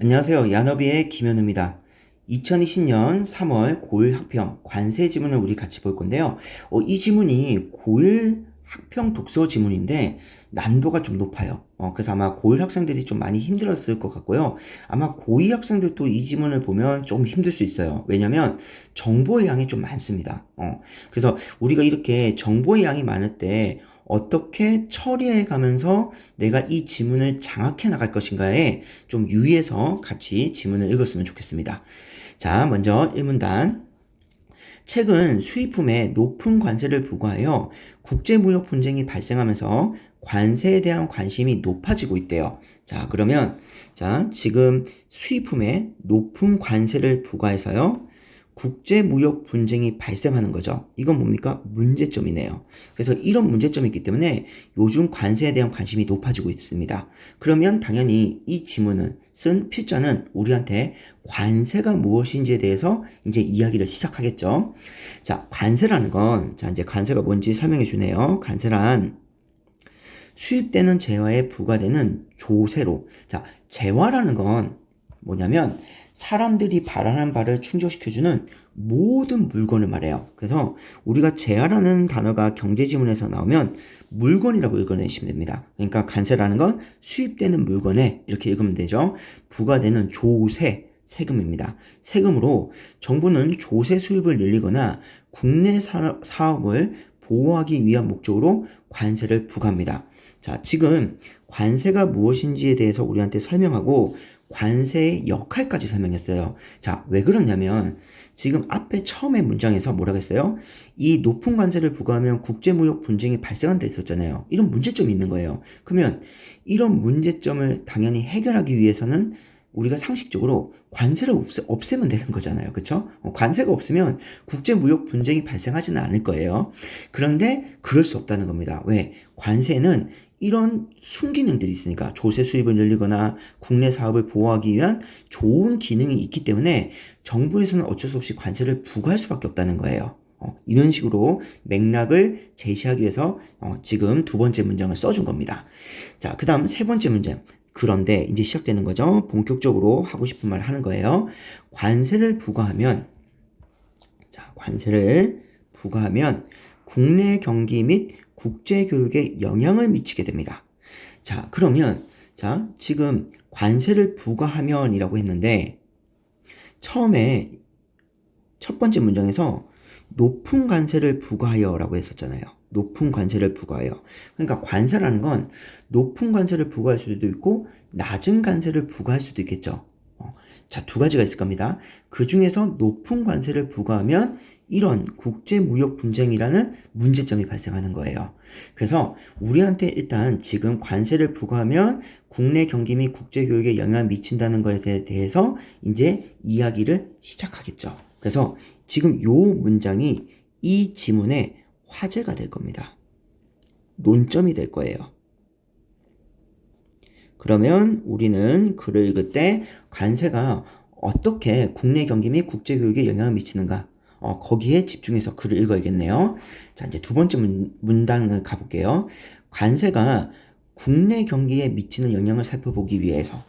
안녕하세요. 야너비의 김현우입니다. 2020년 3월 고1 학평 관세 지문을 우리 같이 볼 건데요. 이 지문이 고1 학평 독서 지문인데 난도가 좀 높아요. 그래서 아마 고1 학생들이 좀 많이 힘들었을 것 같고요. 아마 고2 학생들도 이 지문을 보면 좀 힘들 수 있어요. 왜냐면 정보의 양이 좀 많습니다. 그래서 우리가 이렇게 정보의 양이 많을 때 어떻게 처리해 가면서 내가 이 지문을 장악해 나갈 것인가에 좀 유의해서 같이 지문을 읽었으면 좋겠습니다. 자, 먼저 1문단. 최근 수입품에 높은 관세를 부과하여 국제무역 분쟁이 발생하면서 관세에 대한 관심이 높아지고 있대요. 자, 그러면 지금 수입품에 높은 관세를 부과해서요. 국제무역 분쟁이 발생하는 거죠. 이건 뭡니까? 문제점이네요. 그래서 이런 문제점이 있기 때문에 요즘 관세에 대한 관심이 높아지고 있습니다. 그러면 당연히 이 지문은 쓴 필자는 우리한테 관세가 무엇인지에 대해서 이제 이야기를 시작하겠죠. 자, 관세라는 건, 이제 관세가 뭔지 설명해 주네요. 관세란 수입되는 재화에 부과되는 조세로. 자, 재화라는 건 뭐냐면 사람들이 바라는 바를 충족시켜주는 모든 물건을 말해요. 그래서 우리가 재화라는 단어가 경제지문에서 나오면 물건이라고 읽어내시면 됩니다. 그러니까 관세라는 건 수입되는 물건에 이렇게 읽으면 되죠. 부과되는 조세, 세금입니다. 세금으로 정부는 조세 수입을 늘리거나 국내 사업을 보호하기 위한 목적으로 관세를 부과합니다. 자, 지금 관세가 무엇인지에 대해서 우리한테 설명하고 관세의 역할까지 설명했어요. 자, 왜 그러냐면 지금 앞에 처음에 문장에서 뭐라고 했어요? 이 높은 관세를 부과하면 국제무역 분쟁이 발생한다 했었잖아요. 이런 문제점이 있는 거예요. 그러면 이런 문제점을 당연히 해결하기 위해서는 우리가 상식적으로 관세를 없애면 되는 거잖아요. 그렇죠? 관세가 없으면 국제무역 분쟁이 발생하지는 않을 거예요. 그런데 그럴 수 없다는 겁니다. 왜? 관세는 이런 순기능들이 있으니까 조세 수입을 늘리거나 국내 사업을 보호하기 위한 좋은 기능이 있기 때문에 정부에서는 어쩔 수 없이 관세를 부과할 수밖에 없다는 거예요. 이런 식으로 맥락을 제시하기 위해서 지금 두 번째 문장을 써준 겁니다. 자, 그 다음 세 번째 문장. 그런데 이제 시작되는 거죠. 본격적으로 하고 싶은 말 하는 거예요. 관세를 부과하면 국내 경기 및 국제 교육에 영향을 미치게 됩니다. 자, 그러면 지금 관세를 부과하면이라고 했는데 처음에 첫 번째 문장에서 높은 관세를 부과하여라고 했었잖아요. 높은 관세를 부과하여. 그러니까 관세라는 건 높은 관세를 부과할 수도 있고 낮은 관세를 부과할 수도 있겠죠. 자, 두 가지가 있을 겁니다. 그 중에서 높은 관세를 부과하면 이런 국제무역 분쟁이라는 문제점이 발생하는 거예요. 그래서 우리한테 일단 지금 관세를 부과하면 국내 경기 및 국제교육에 영향을 미친다는 것에 대해서 이제 이야기를 시작하겠죠. 그래서 지금 요 문장이 이 지문의 화제가 될 겁니다. 논점이 될 거예요. 그러면 우리는 글을 읽을 때 관세가 어떻게 국내 경기 및 국제 교육에 영향을 미치는가 거기에 집중해서 글을 읽어야겠네요. 자, 이제 두 번째 문단을 가볼게요. 관세가 국내 경기에 미치는 영향을 살펴보기 위해서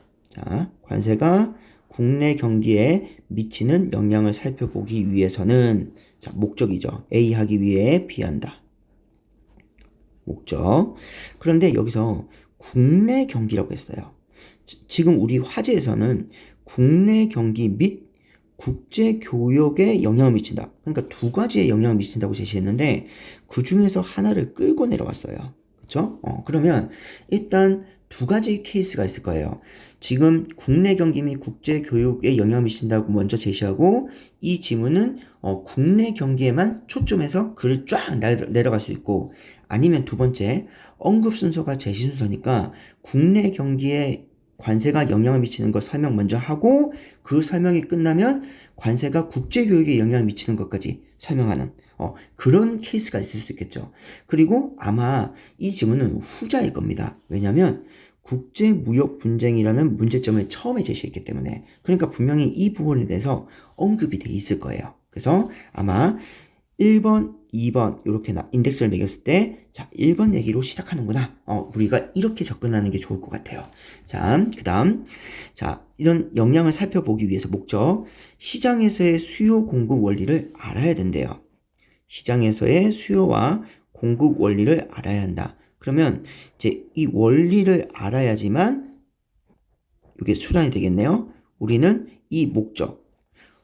관세가 국내 경기에 미치는 영향을 살펴보기 위해서는 목적이죠. A 하기 위해 B 한다. 목적. 그런데 여기서 국내 경기라고 했어요. 지금 우리 화제에서는 국내 경기 및 국제 교역에 영향을 미친다. 그러니까 두 가지에 영향을 미친다고 제시했는데 그 중에서 하나를 끌고 내려왔어요. 그렇죠? 그러면 일단 두 가지 케이스가 있을 거예요. 지금 국내 경기 및 국제 교육에 영향을 미친다고 먼저 제시하고 이 지문은 국내 경기에만 초점해서 글을 쫙 내려갈 수 있고 아니면 두 번째 언급 순서가 제시 순서니까 국내 경기에 관세가 영향을 미치는 것 설명 먼저 하고 그 설명이 끝나면 관세가 국제교육에 영향을 미치는 것까지 설명하는 그런 케이스가 있을 수 있겠죠. 그리고 아마 이 지문은 후자일 겁니다. 왜냐하면 국제무역 분쟁이라는 문제점을 처음에 제시했기 때문에 그러니까 분명히 이 부분에 대해서 언급이 돼 있을 거예요. 그래서 아마 1번, 2번 이렇게 인덱스를 매겼을 때 자, 1번 얘기로 시작하는구나. 우리가 이렇게 접근하는 게 좋을 것 같아요. 자, 그다음 자, 이런 역량을 살펴보기 위해서 목적 시장에서의 수요 공급 원리를 알아야 된대요. 시장에서의 수요와 공급 원리를 알아야 한다. 그러면 이제 이 원리를 알아야지만 이게 수단이 되겠네요. 우리는 이 목적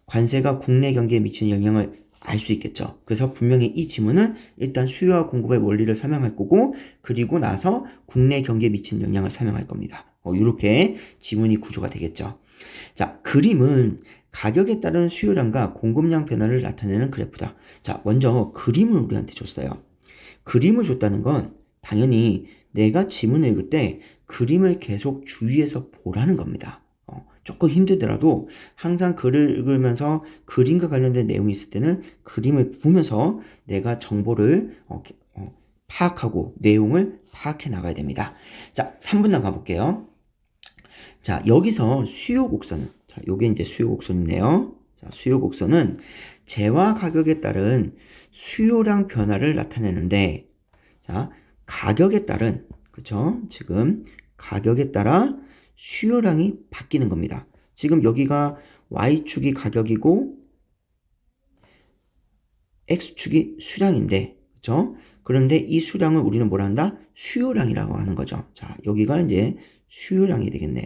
관세가 국내 경기에 미치는 영향을 알 수 있겠죠. 그래서 분명히 이 지문은 일단 수요와 공급의 원리를 설명할 거고 그리고 나서 국내 경기에 미치는 영향을 설명할 겁니다. 이렇게 지문이 구조가 되겠죠. 자, 그림은 가격에 따른 수요량과 공급량 변화를 나타내는 그래프다. 자, 먼저 그림을 우리한테 줬어요. 그림을 줬다는 건 당연히 내가 지문을 읽을 때 그림을 계속 주의해서 보라는 겁니다. 조금 힘들더라도 항상 글을 읽으면서 그림과 관련된 내용이 있을 때는 그림을 보면서 내가 정보를 파악하고 내용을 파악해 나가야 됩니다. 자, 3분 가볼게요. 자, 여기서 수요 곡선은 자, 요게 이제 수요 곡선이네요. 자, 수요 곡선은 재화 가격에 따른 수요량 변화를 나타내는데 자, 가격에 따른 그쵸? 지금 가격에 따라 수요량이 바뀌는 겁니다. 지금 여기가 Y축이 가격이고 X축이 수량인데 그쵸? 그런데 이 수량을 우리는 뭐라 한다? 수요량이라고 하는 거죠. 자, 여기가 이제 수요량이 되겠네요.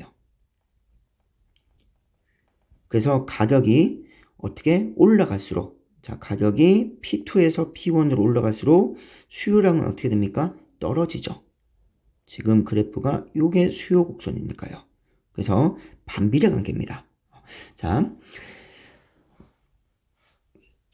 그래서 가격이 어떻게 올라갈수록 자, 가격이 P2에서 P1으로 올라갈수록 수요량은 어떻게 됩니까? 떨어지죠. 지금 그래프가 요게 수요 곡선이니까요. 그래서 반비례 관계입니다. 자,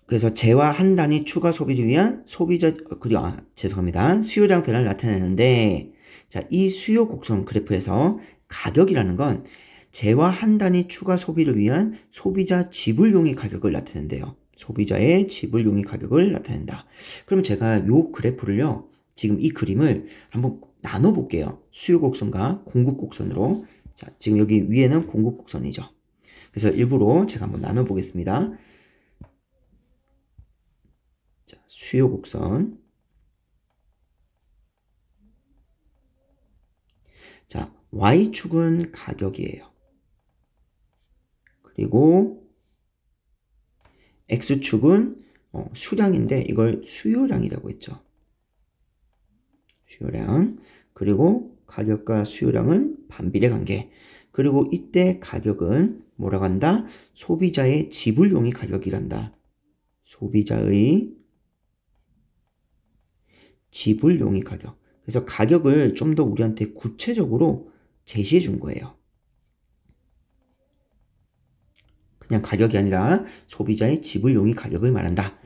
그래서 재화 한 단위 추가 소비를 위한 소비자 그리고 죄송합니다. 수요량 변화를 나타내는데 자, 이 수요 곡선 그래프에서 가격이라는 건 재화 한 단위 추가 소비를 위한 소비자 지불 용의 가격을 나타낸대요. 소비자의 지불 용의 가격을 나타낸다. 그럼 제가 요 그래프를요. 지금 이 그림을 한번 나눠 볼게요. 수요 곡선과 공급 곡선으로. 자, 지금 여기 위에는 공급 곡선이죠. 그래서 일부러 제가 한번 나눠 보겠습니다. 자, 수요 곡선. 자, Y축은 가격이에요. 그리고 X축은 수량인데 이걸 수요량이라고 했죠. 수요량. 그리고 가격과 수요량은 반비례 관계. 그리고 이때 가격은 뭐라고 한다? 소비자의 지불용이 가격이란다. 소비자의 지불용이 가격. 그래서 가격을 좀 더 우리한테 구체적으로 제시해 준 거예요. 그냥 가격이 아니라 소비자의 지불용이 가격을 말한다.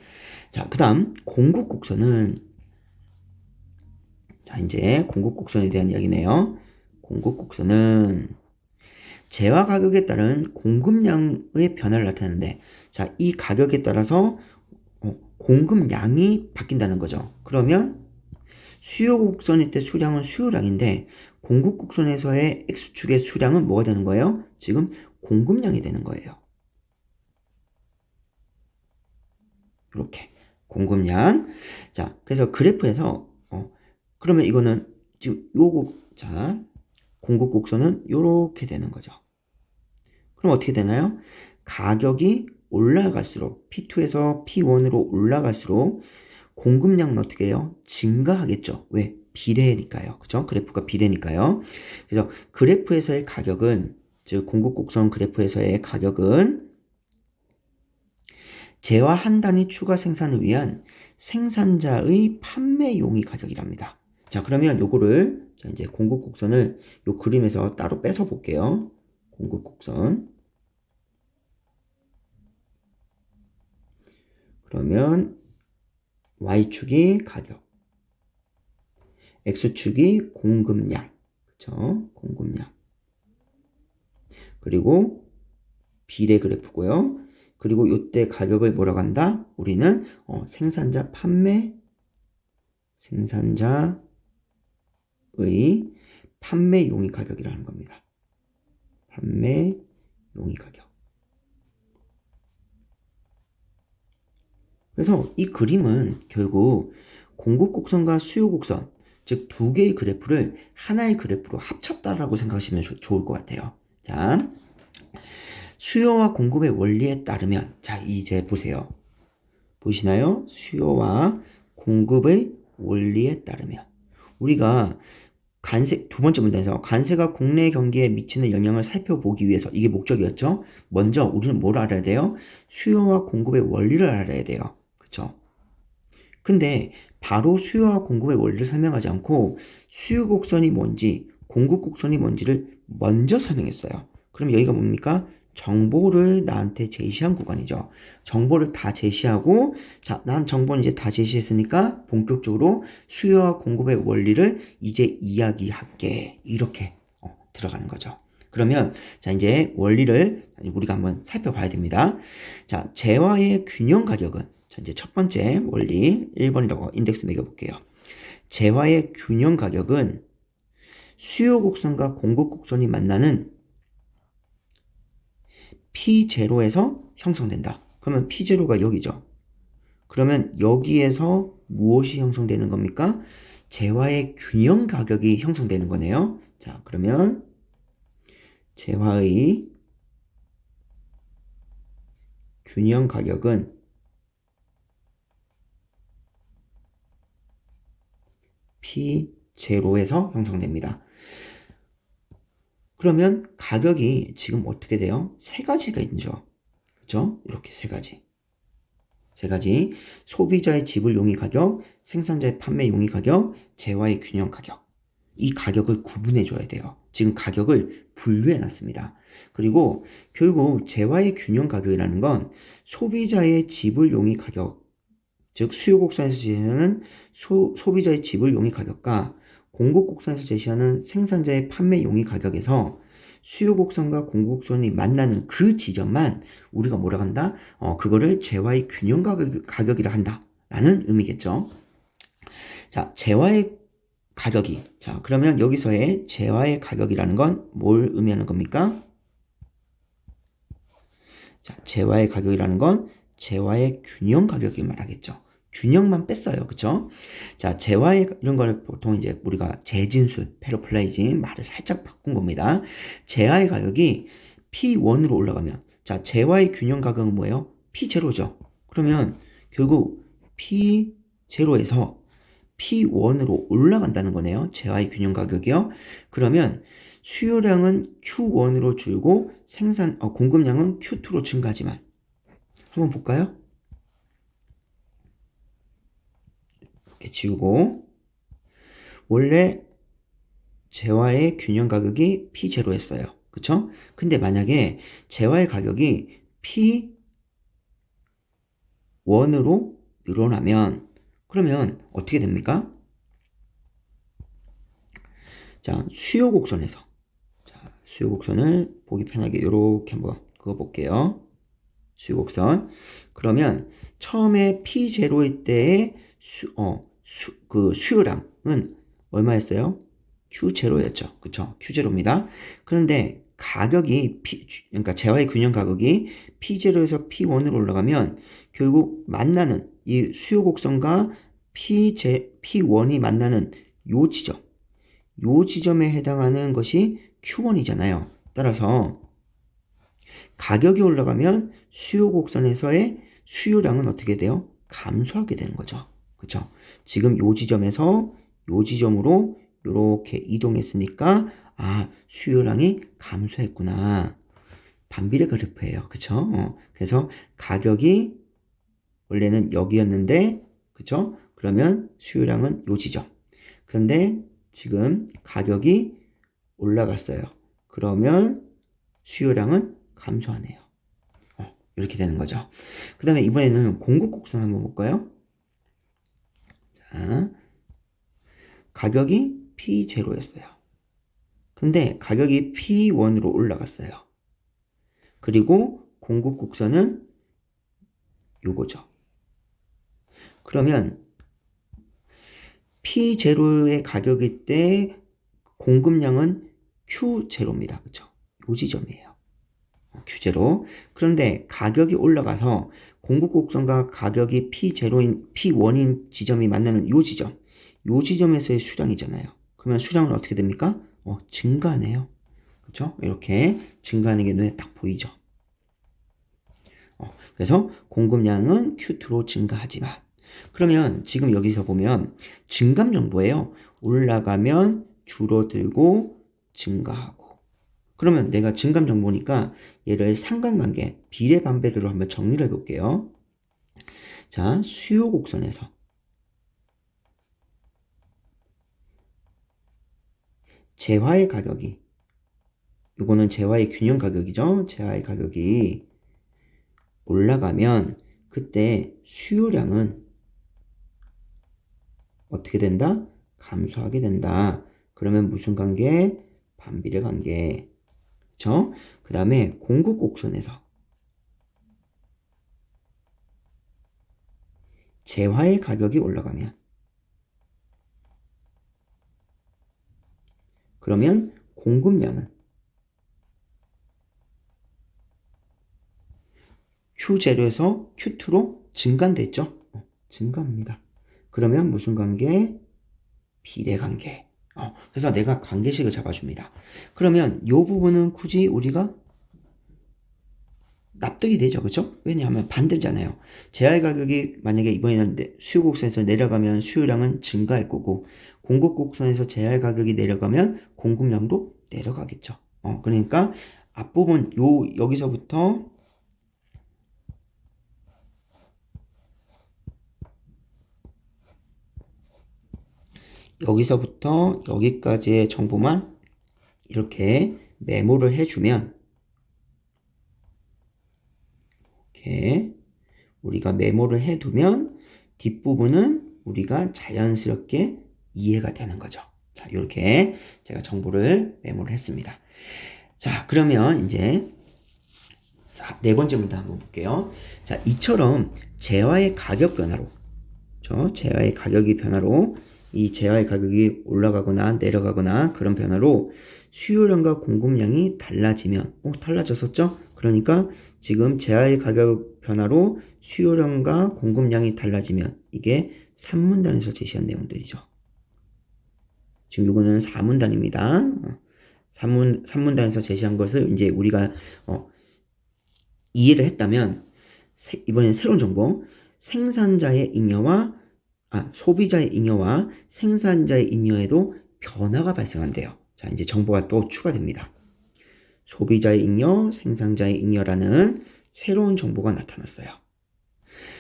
자, 그 다음 공급 곡선은 자, 이제 공급 곡선에 대한 이야기네요. 공급 곡선은 재화 가격에 따른 공급량의 변화를 나타내는데 자, 이 가격에 따라서 공급량이 바뀐다는 거죠. 그러면 수요 곡선일 때 수량은 수요량인데 공급 곡선에서의 X축의 수량은 뭐가 되는 거예요? 지금 공급량이 되는 거예요. 이렇게 공급량. 자, 그래서 그래프에서 그러면 이거는 지금 자, 공급 곡선은 요렇게 되는 거죠. 그럼 어떻게 되나요? 가격이 올라갈수록 P2에서 P1으로 올라갈수록 공급량은 어떻게 해요? 증가하겠죠. 왜? 비례니까요. 그죠? 그래프가 비례니까요. 그래서 그래프에서의 가격은 즉 공급 곡선 그래프에서의 가격은 재화 한 단위 추가 생산을 위한 생산자의 판매용이 가격이랍니다. 자, 그러면 요거를 자, 이제 공급 곡선을 요 그림에서 따로 뺏어 볼게요. 공급 곡선. 그러면 Y축이 가격, X축이 공급량, 그쵸? 공급량. 그리고 비례 그래프고요. 그리고 이때 가격을 뭐라고 한다? 우리는 생산자 판매, 생산자의 판매용이 가격이라는 겁니다. 판매용이 가격. 그래서 이 그림은 결국 공급 곡선과 수요 곡선, 즉 두 개의 그래프를 하나의 그래프로 합쳤다라고 생각하시면 좋을 것 같아요. 자, 수요와 공급의 원리에 따르면, 자, 이제 보세요. 보시나요? 수요와 공급의 원리에 따르면. 우리가 두 번째 문제에서 관세가 국내 경기에 미치는 영향을 살펴보기 위해서, 이게 목적이었죠? 먼저 우리는 뭘 알아야 돼요? 수요와 공급의 원리를 알아야 돼요. 그쵸? 근데 바로 수요와 공급의 원리를 설명하지 않고 수요 곡선이 뭔지, 공급 곡선이 뭔지를 먼저 설명했어요. 그럼 여기가 뭡니까? 정보를 나한테 제시한 구간이죠. 정보를 다 제시하고, 자, 난 정보는 이제 다 제시했으니까 본격적으로 수요와 공급의 원리를 이제 이야기할게. 이렇게 들어가는 거죠. 그러면 자, 이제 원리를 우리가 한번 살펴봐야 됩니다. 자, 재화의 균형 가격은, 자, 이제 첫 번째 원리 1번이라고 인덱스 매겨볼게요. 재화의 균형 가격은 수요 곡선과 공급 곡선이 만나는 P0에서 형성된다. 그러면 P0가 여기죠. 그러면 여기에서 무엇이 형성되는 겁니까? 재화의 균형 가격이 형성되는 거네요. 자, 그러면 재화의 균형 가격은 P0에서 형성됩니다. 그러면 가격이 지금 어떻게 돼요? 세 가지가 있죠. 그죠? 이렇게 세 가지. 소비자의 지불 용의 가격, 생산자의 판매 용의 가격, 재화의 균형 가격. 이 가격을 구분해 줘야 돼요. 지금 가격을 분류해 놨습니다. 그리고 결국 재화의 균형 가격이라는 건 소비자의 지불 용의 가격, 즉 수요 곡선에서 제시하는 소비자의 지불 용의 가격과 공급 곡선에서 제시하는 생산자의 판매 용의 가격에서 수요 곡선과 공급 곡선이 만나는 그 지점만 우리가 뭐라 한다? 그거를 재화의 균형 가격이라 한다라는 의미겠죠. 자, 재화의 가격이, 자, 그러면 여기서의 재화의 가격이라는 건 뭘 의미하는 겁니까? 자, 재화의 가격이라는 건 재화의 균형 가격을 말하겠죠. 균형만 뺐어요. 그쵸? 자, 재화의, 이런 거를 보통 이제 우리가 재진술, 페로플라이징 말을 살짝 바꾼 겁니다. 재화의 가격이 P1으로 올라가면, 자, 재화의 균형 가격은 뭐예요? P0죠. 그러면 결국 P0에서 P1으로 올라간다는 거네요. 재화의 균형 가격이요. 그러면 수요량은 Q1으로 줄고 공급량은 Q2로 증가하지만, 한번 볼까요? 이렇게 지우고, 원래 재화의 균형 가격이 P0였어요. 그쵸? 근데 만약에 재화의 가격이 P1으로 늘어나면, 그러면 어떻게 됩니까? 자, 수요 곡선에서, 자, 수요 곡선을 보기 편하게 이렇게 한번 그어볼게요. 수요 곡선. 그러면 처음에 P0일 때의 수요량은 얼마였어요? Q0였죠. 그쵸? Q0입니다. 그런데 가격이 그러니까 재화의 균형 가격이 P0에서 P1으로 올라가면 결국 만나는 이 수요 곡선과 P1이 만나는 요 지점에 해당하는 것이 Q1이잖아요. 따라서 가격이 올라가면 수요 곡선에서의 수요량은 어떻게 돼요? 감소하게 되는 거죠. 그쵸? 지금 요 지점에서 요 지점으로 이렇게 이동했으니까 수요량이 감소했구나. 반비례 그래프예요. 그쵸? 그래서 가격이 원래는 여기였는데, 그쵸? 그러면 수요량은 요 지점. 그런데 지금 가격이 올라갔어요. 그러면 수요량은 감소하네요. 이렇게 되는 거죠. 그 다음에 이번에는 공급 곡선 한번 볼까요? 자, 가격이 P0였어요. 근데 가격이 P1으로 올라갔어요. 그리고 공급 곡선은 요거죠. 그러면 P0의 가격일 때 공급량은 Q0입니다. 그쵸? 요 지점이에요. Q0. 그런데 가격이 올라가서 공급곡선과 가격이 P0인, P1인 지점이 만나는 요 지점. 요 지점에서의 수량이잖아요. 그러면 수량은 어떻게 됩니까? 증가하네요. 그렇죠? 이렇게 증가하는 게 눈에 딱 보이죠. 그래서 공급량은 Q2로 증가하지만 그러면 지금 여기서 보면 증감 정보예요. 올라가면 줄어들고 증가하고 그러면 내가 증감 정보니까 얘를 상관관계 비례 반배로 한번 정리를 해볼게요. 자, 수요 곡선에서 재화의 가격이 이거는 재화의 균형 가격이죠. 재화의 가격이 올라가면 그때 수요량은 어떻게 된다? 감소하게 된다. 그러면 무슨 관계? 반비례 관계. 그쵸? 그 다음에 공급 곡선에서 재화의 가격이 올라가면 그러면 공급량은 Q0에서 Q2로 증가됐죠? 증가합니다. 그러면 무슨 관계? 비례 관계. 그래서 내가 관계식을 잡아줍니다. 그러면 이 부분은 굳이 우리가 납득이 되죠. 그렇죠? 왜냐하면 반대잖아요. 재활 가격이 만약에 이번에는 수요 곡선에서 내려가면 수요량은 증가할 거고 공급 곡선에서 재활 가격이 내려가면 공급량도 내려가겠죠. 그러니까 앞부분 여기서부터 여기까지의 정보만 이렇게 메모를 해주면 이렇게 우리가 메모를 해두면 뒷부분은 우리가 자연스럽게 이해가 되는 거죠. 자, 이렇게 제가 정보를 메모를 했습니다. 자, 그러면 이제 네 번째 문제 한번 볼게요. 자, 이처럼 재화의 가격 변화로, 재화의 가격이 변화로 이 재화의 가격이 올라가거나 내려가거나 그런 변화로 수요량과 공급량이 달라지면 달라졌었죠? 그러니까 지금 재화의 가격 변화로 수요량과 공급량이 달라지면 이게 3문단에서 제시한 내용들이죠. 지금 이거는 4문단입니다. 3문단에서 제시한 것을 이제 우리가 이해를 했다면 이번엔 새로운 정보 생산자의 잉여와 소비자의 잉여와 생산자의 잉여에도 변화가 발생한대요. 자, 이제 정보가 또 추가됩니다. 소비자의 잉여, 생산자의 잉여라는 새로운 정보가 나타났어요.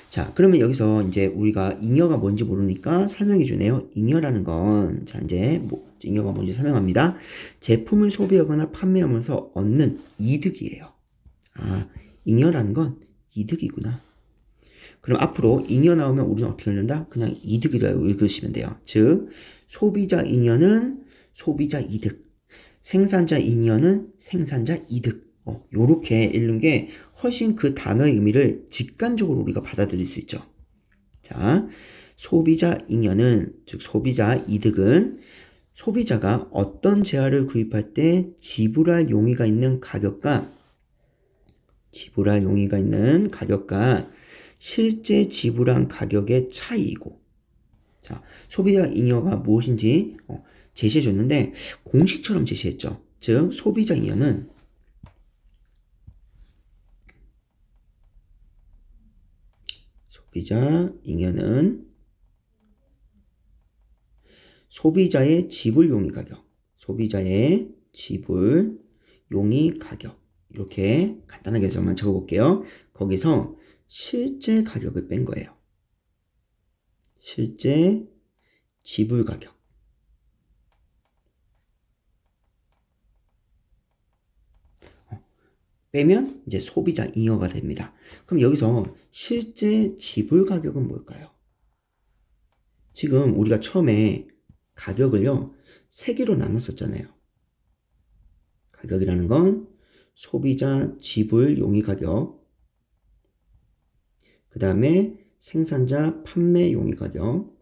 자, 그러면 여기서 이제 우리가 잉여가 뭔지 모르니까 설명해 주네요. 잉여라는 건, 자, 이제 잉여가 뭔지 설명합니다. 제품을 소비하거나 판매하면서 얻는 이득이에요. 잉여라는 건 이득이구나. 그럼 앞으로 잉여 나오면 우리는 어떻게 읽는다? 그냥 이득이라고 읽으시면 돼요. 즉, 소비자 잉여는 소비자 이득, 생산자 잉여는 생산자 이득. 요렇게 읽는 게 훨씬 그 단어의 의미를 직관적으로 우리가 받아들일 수 있죠. 자, 소비자 잉여는, 즉 소비자 이득은 소비자가 어떤 재화를 구입할 때 지불할 용의가 있는 가격과 실제 지불한 가격의 차이이고, 자, 소비자 잉여가 무엇인지 제시해 줬는데 공식처럼 제시했죠. 즉 소비자 잉여는 소비자의 지불 용의 가격, 이렇게 간단하게 좀만 적어볼게요. 거기서 실제 가격을 뺀 거예요. 실제 지불 가격. 빼면 이제 소비자 잉여가 됩니다. 그럼 여기서 실제 지불 가격은 뭘까요? 지금 우리가 처음에 가격을요, 3개로 나눴었잖아요. 가격이라는 건 소비자 지불 용의 가격, 그 다음에 생산자 판매 용의 가격,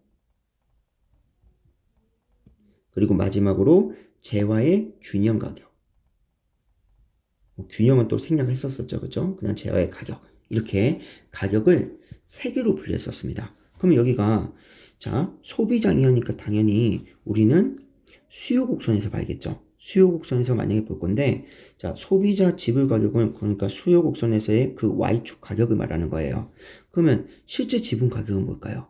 그리고 마지막으로 재화의 균형 가격. 균형은 또 생략했었었죠. 그죠? 그냥 재화의 가격. 이렇게 가격을 세 개로 분류했었습니다. 그러면 여기가 자 소비자이니까 당연히 우리는 수요 곡선에서 봐야겠죠. 수요 곡선에서 만약에 볼 건데 자 소비자 지불 가격은 그러니까 수요 곡선에서의 그 Y축 가격을 말하는 거예요. 그러면 실제 지분 가격은 뭘까요?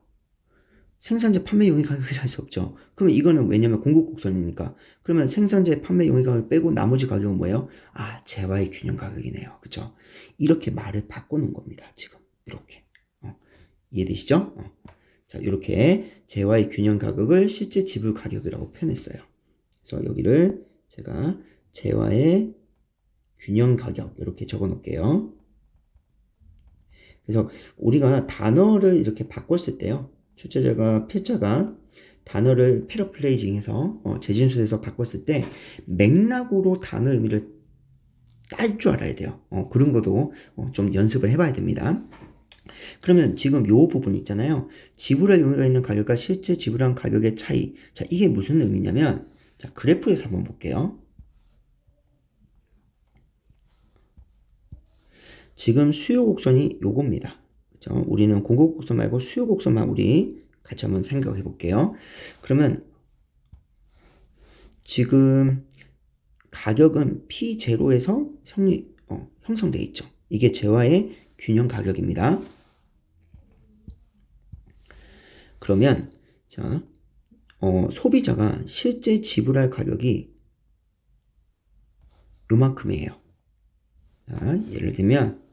생산자 판매 용의 가격을 알 수 없죠. 그러면 이거는 왜냐면 공급 곡선이니까. 그러면 생산자의 판매 용의 가격 빼고 나머지 가격은 뭐예요? 아, 재화의 균형 가격이네요. 그쵸? 이렇게 말을 바꾸는 겁니다. 지금. 이렇게. 이해되시죠? 자, 이렇게 재화의 균형 가격을 실제 지불 가격이라고 표현했어요. 그래서 여기를 제가 재화의 균형 가격 이렇게 적어 놓을게요. 그래서 우리가 단어를 이렇게 바꿨을 때요. 출제자가 필자가 단어를 패러플레이징해서 재진술해서 바꿨을 때 맥락으로 단어 의미를 딸 줄 알아야 돼요. 그런 것도 좀 연습을 해봐야 됩니다. 그러면 지금 요 부분 있잖아요. 지불할 용의가 있는 가격과 실제 지불한 가격의 차이. 자, 이게 무슨 의미냐면 자, 그래프에서 한번 볼게요. 지금 수요 곡선이 요겁니다. 그렇죠? 우리는 공급 곡선 말고 수요 곡선만 우리 같이 한번 생각해 볼게요. 그러면 지금 가격은 P0에서 형성되어 있죠. 이게 재화의 균형 가격입니다. 그러면 자 소비자가 실제 지불할 가격이 요만큼이에요. 자, 예를 들면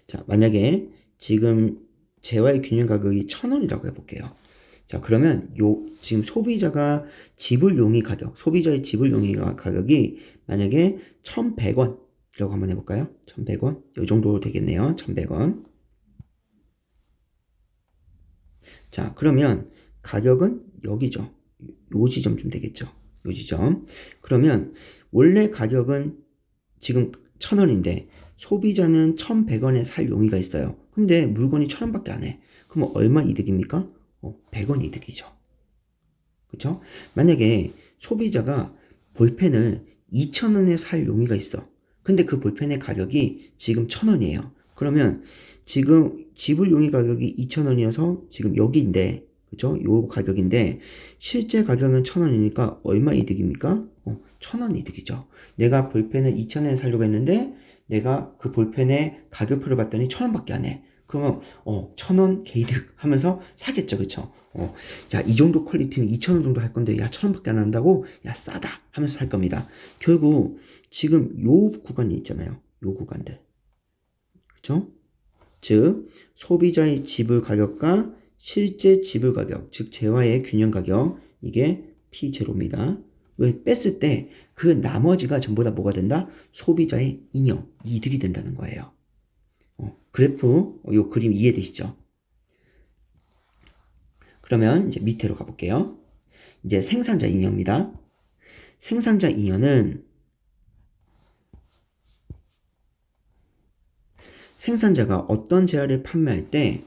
자 만약에 지금 재화의 균형 가격이 1,000원이라고 해볼게요. 자 그러면 지금 소비자가 지불 용의 가격, 소비자의 지불 용의 가격이 만약에 1,100원이라고 한번 해볼까요? 1,100원 이 정도 되겠네요. 1,100원. 자 그러면 가격은 여기죠. 요 지점쯤 되겠죠. 요 지점. 그러면 원래 가격은 지금 1,000원인데 소비자는 1,100원에 살 용의가 있어요. 근데 물건이 1,000원밖에 안 해. 그럼 얼마 이득입니까? 100원 이득이죠. 그렇죠? 만약에 소비자가 볼펜을 2,000원에 살 용의가 있어. 근데 그 볼펜의 가격이 지금 1,000원이에요. 그러면 지금 지불 용의 가격이 2,000원이어서 지금 여기인데 그죠? 요 가격인데 실제 가격은 1,000원이니까 얼마 이득입니까? 1,000원 이득이죠. 내가 볼펜을 2,000원에 사려고 했는데 내가 그 볼펜의 가격표를 봤더니 1,000원밖에 안 해. 그러면 1,000원 개이득 하면서 사겠죠. 그쵸? 자, 이 정도 퀄리티는 2,000원 정도 할 건데 야 1,000원밖에 안 한다고? 야 싸다 하면서 살 겁니다. 결국 지금 요 구간이 있잖아요. 요 구간들. 그쵸? 즉 소비자의 지불 가격과 실제 지불 가격, 즉 재화의 균형 가격, 이게 P0입니다. 왜 뺐을 때 그 나머지가 전부 다 뭐가 된다? 소비자의 잉여, 이득이 된다는 거예요. 그래프, 요 그림 이해되시죠? 그러면 이제 밑으로 가볼게요. 이제 생산자 잉여입니다. 생산자 잉여는 생산자가 어떤 재화를 판매할 때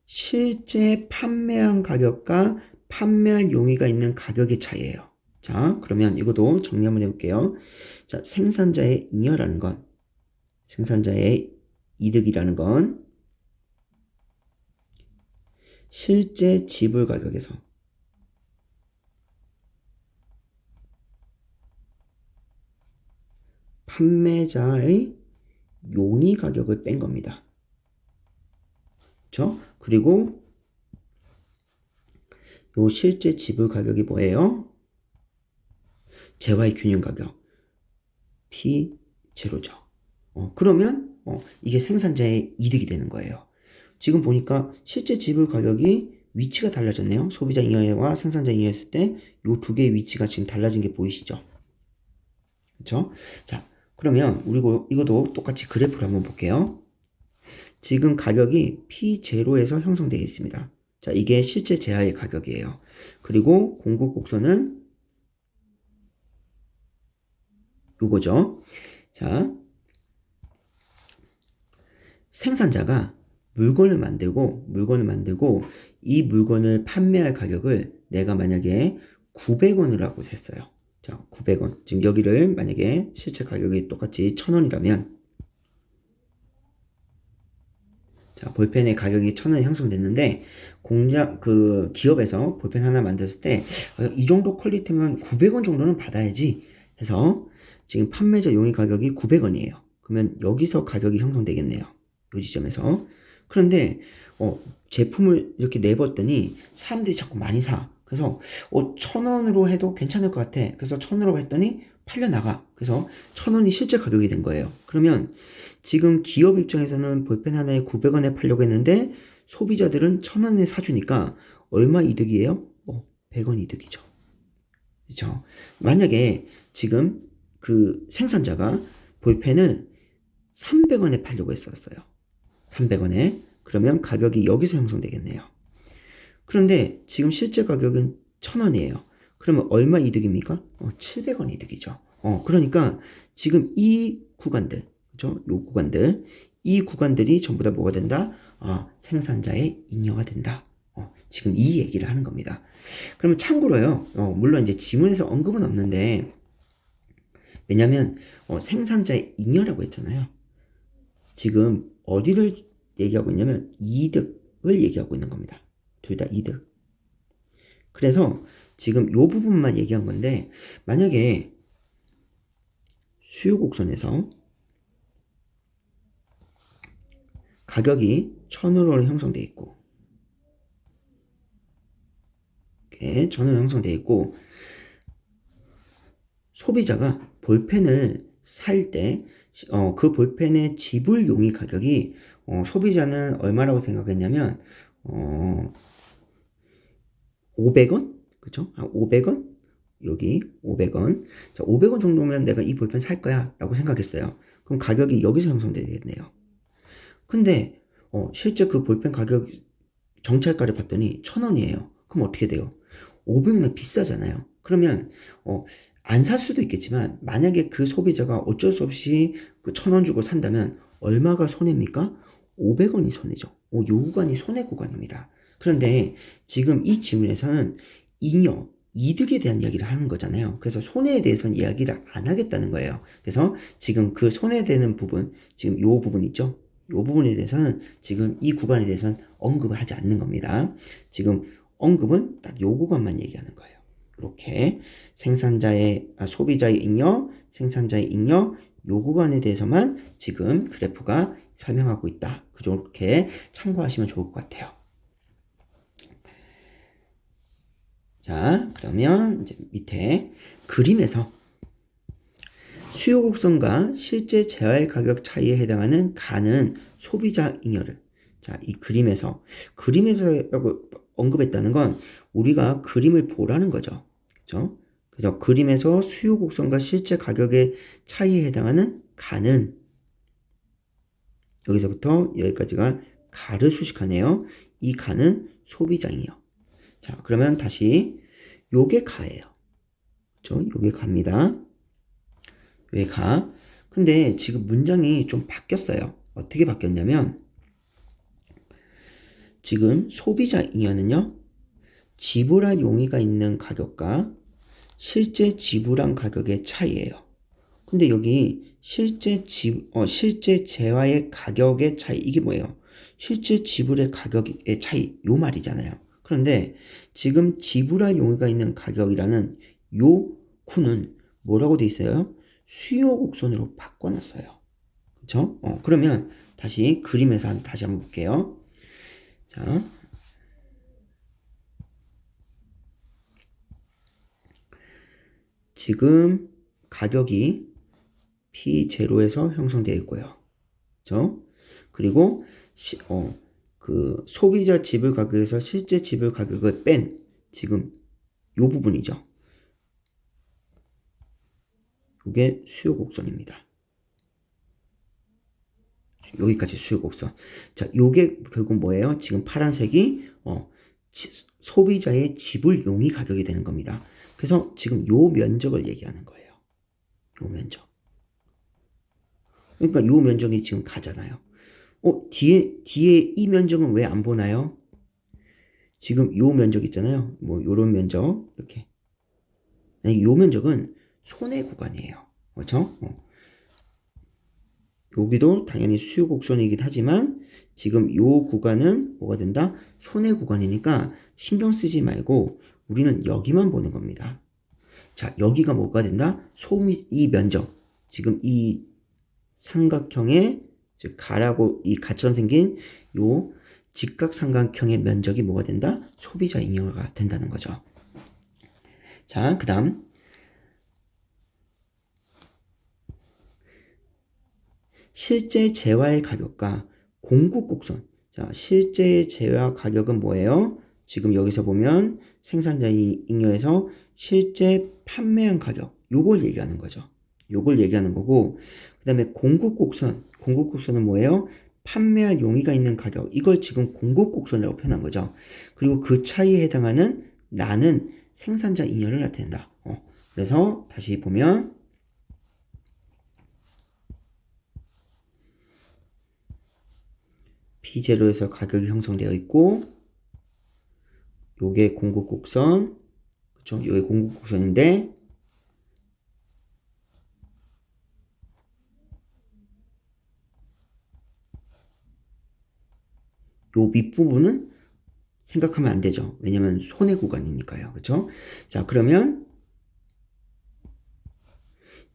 실제 판매한 가격과 판매할 용의가 있는 가격의 차이예요. 자, 그러면 이것도 정리 한번 해볼게요. 자, 생산자의 잉여라는 건, 생산자의 이득이라는 건 실제 지불 가격에서 판매자의 용의 가격을 뺀 겁니다. 그렇죠? 그리고 요 실제 지불 가격이 뭐예요? 재화의 균형 가격 P0죠. 그러면 이게 생산자의 이득이 되는 거예요. 지금 보니까 실제 지불 가격이 위치가 달라졌네요. 소비자 잉여와 생산자 잉여했을 때 요 두 개의 위치가 지금 달라진 게 보이시죠? 그렇죠? 자, 그러면 우리 이것도 똑같이 그래프를 한번 볼게요. 지금 가격이 P0에서 형성되어 있습니다. 자, 이게 실제 재화의 가격이에요. 그리고 공급 곡선은 요거죠. 자, 생산자가 물건을 만들고 이 물건을 판매할 가격을 내가 만약에 900원이라고 셌어요. 자, 900원. 지금 여기를 만약에 실제 가격이 똑같이 1,000원이라면 자, 볼펜의 가격이 1,000원이 형성됐는데, 기업에서 볼펜 하나 만들었을 때, 이 정도 퀄리티면 900원 정도는 받아야지 해서, 지금 판매자 용의 가격이 900원이에요. 그러면 여기서 가격이 형성되겠네요. 이 지점에서. 그런데, 제품을 이렇게 내봤더니, 사람들이 자꾸 많이 사. 그래서, 1,000원으로 해도 괜찮을 것 같아. 그래서 1,000원으로 했더니, 팔려나가. 그래서 1,000원이 실제 가격이 된 거예요. 그러면, 지금 기업 입장에서는 볼펜 하나에 900원에 팔려고 했는데 소비자들은 1,000원에 사주니까 얼마 이득이에요? 100원 이득이죠. 그렇죠? 만약에 지금 그 생산자가 볼펜을 300원에 팔려고 했었어요. 300원에. 그러면 가격이 여기서 형성되겠네요. 그런데 지금 실제 가격은 1,000원이에요. 그러면 얼마 이득입니까? 700원 이득이죠. 그러니까 지금 이 구간들, 그죠? 요 구간들, 이 구간들이 전부 다 뭐가 된다? 생산자의 잉여가 된다. 지금 이 얘기를 하는 겁니다. 그러면 참고로요, 물론 이제 지문에서 언급은 없는데, 왜냐면, 생산자의 잉여라고 했잖아요. 지금 어디를 얘기하고 있냐면, 이득을 얘기하고 있는 겁니다. 둘 다 이득. 그래서 지금 요 부분만 얘기한 건데, 만약에 수요 곡선에서 가격이 1,000원으로 형성되어 있고, 이렇게 1,000원 형성되어 있고, 소비자가 볼펜을 살 때, 그 볼펜의 지불 용의 가격이, 소비자는 얼마라고 생각했냐면, 500원? 그쵸? 500원? 여기 500원. 자, 500원 정도면 내가 이 볼펜 살 거야 라고 생각했어요. 그럼 가격이 여기서 형성되겠네요. 근데 실제 그 볼펜 가격 정찰가를 봤더니 1,000원이에요. 그럼 어떻게 돼요? 500원은 비싸잖아요. 그러면 안 살 수도 있겠지만 만약에 그 소비자가 어쩔 수 없이 그 1,000원 주고 산다면 얼마가 손해입니까? 500원이 손해죠. 요 구간이 손해 구간입니다. 그런데 지금 이 지문에서는 잉여, 이득에 대한 이야기를 하는 거잖아요. 그래서 손해에 대해서는 이야기를 안 하겠다는 거예요. 그래서 지금 그 손해되는 부분, 지금 요 부분 있죠? 요 부분에 대해서는 지금 이 구간에 대해서는 언급을 하지 않는 겁니다. 지금 언급은 딱 요 구간만 얘기하는 거예요. 이렇게 소비자의 잉여, 생산자의 잉여, 요 구간에 대해서만 지금 그래프가 설명하고 있다. 그렇게 참고하시면 좋을 것 같아요. 자, 그러면 이제 밑에 그림에서 수요 곡선과 실제 재화의 가격 차이에 해당하는 가는 소비자 잉여를, 자, 이 그림에서라고 언급했다는 건 우리가 그림을 보라는 거죠. 그죠? 그래서 그림에서 수요 곡선과 실제 가격의 차이에 해당하는 가는, 여기서부터 여기까지가 가를 수식하네요. 이 가는 소비자 잉여. 자, 그러면 다시 요게 가예요. 그죠? 요게 가입니다. 왜 가? 근데 지금 문장이 좀 바뀌었어요. 어떻게 바뀌었냐면 지금 소비자 잉여는요, 지불할 용의가 있는 가격과 실제 지불한 가격의 차이예요. 근데 여기 실제 재화의 가격의 차이, 이게 뭐예요? 실제 지불의 가격의 차이, 요 말이잖아요. 그런데 지금 지불할 용의가 있는 가격이라는 요 구는 뭐라고 돼 있어요? 수요 곡선으로 바꿔놨어요. 그쵸? 그러면 다시 그림에서 다시 한번 볼게요. 자, 지금 가격이 P0에서 형성되어 있고요. 그죠? 그리고 그 소비자 지불 가격에서 실제 지불 가격을 뺀 지금 요 부분이죠. 이게 수요 곡선입니다. 여기까지 수요 곡선. 자, 요게 결국 뭐예요? 지금 파란색이 소비자의 지불 용의 가격이 되는 겁니다. 그래서 지금 요 면적을 얘기하는 거예요. 요 면적. 그러니까 요 면적이 지금 가잖아요. 뒤에 이 면적은 왜 안 보나요? 지금 요 면적 있잖아요. 뭐 요런 면적 이렇게. 요 면적은 손해 구간이에요. 그렇죠? 여기도 당연히 수요 곡선이긴 하지만 지금 요 구간은 뭐가 된다? 손해 구간이니까 신경 쓰지 말고 우리는 여기만 보는 겁니다. 자, 여기가 뭐가 된다? 이 면적. 지금 이 삼각형의 즉 가라고 이 가처럼 생긴 요 직각삼각형의 면적이 뭐가 된다? 소비자 잉여가 된다는 거죠. 자, 그 다음 실제 재화의 가격과 공급 곡선. 자, 실제 재화 가격은 뭐예요? 지금 여기서 보면 생산자 잉여에서 실제 판매한 가격, 요걸 얘기하는 거죠. 요걸 얘기하는 거고, 그 다음에 공급 곡선. 공급 곡선은 뭐예요? 판매할 용의가 있는 가격. 이걸 지금 공급 곡선이라고 표현한 거죠. 그리고 그 차이에 해당하는 나는 생산자 잉여를 나타낸다. 그래서 다시 보면 P0에서 가격이 형성되어 있고 요게 공급 곡선, 그쵸? 요게 공급 곡선인데 요 밑부분은 생각하면 안 되죠. 왜냐면 손해 구간이니까요. 그쵸? 자, 그러면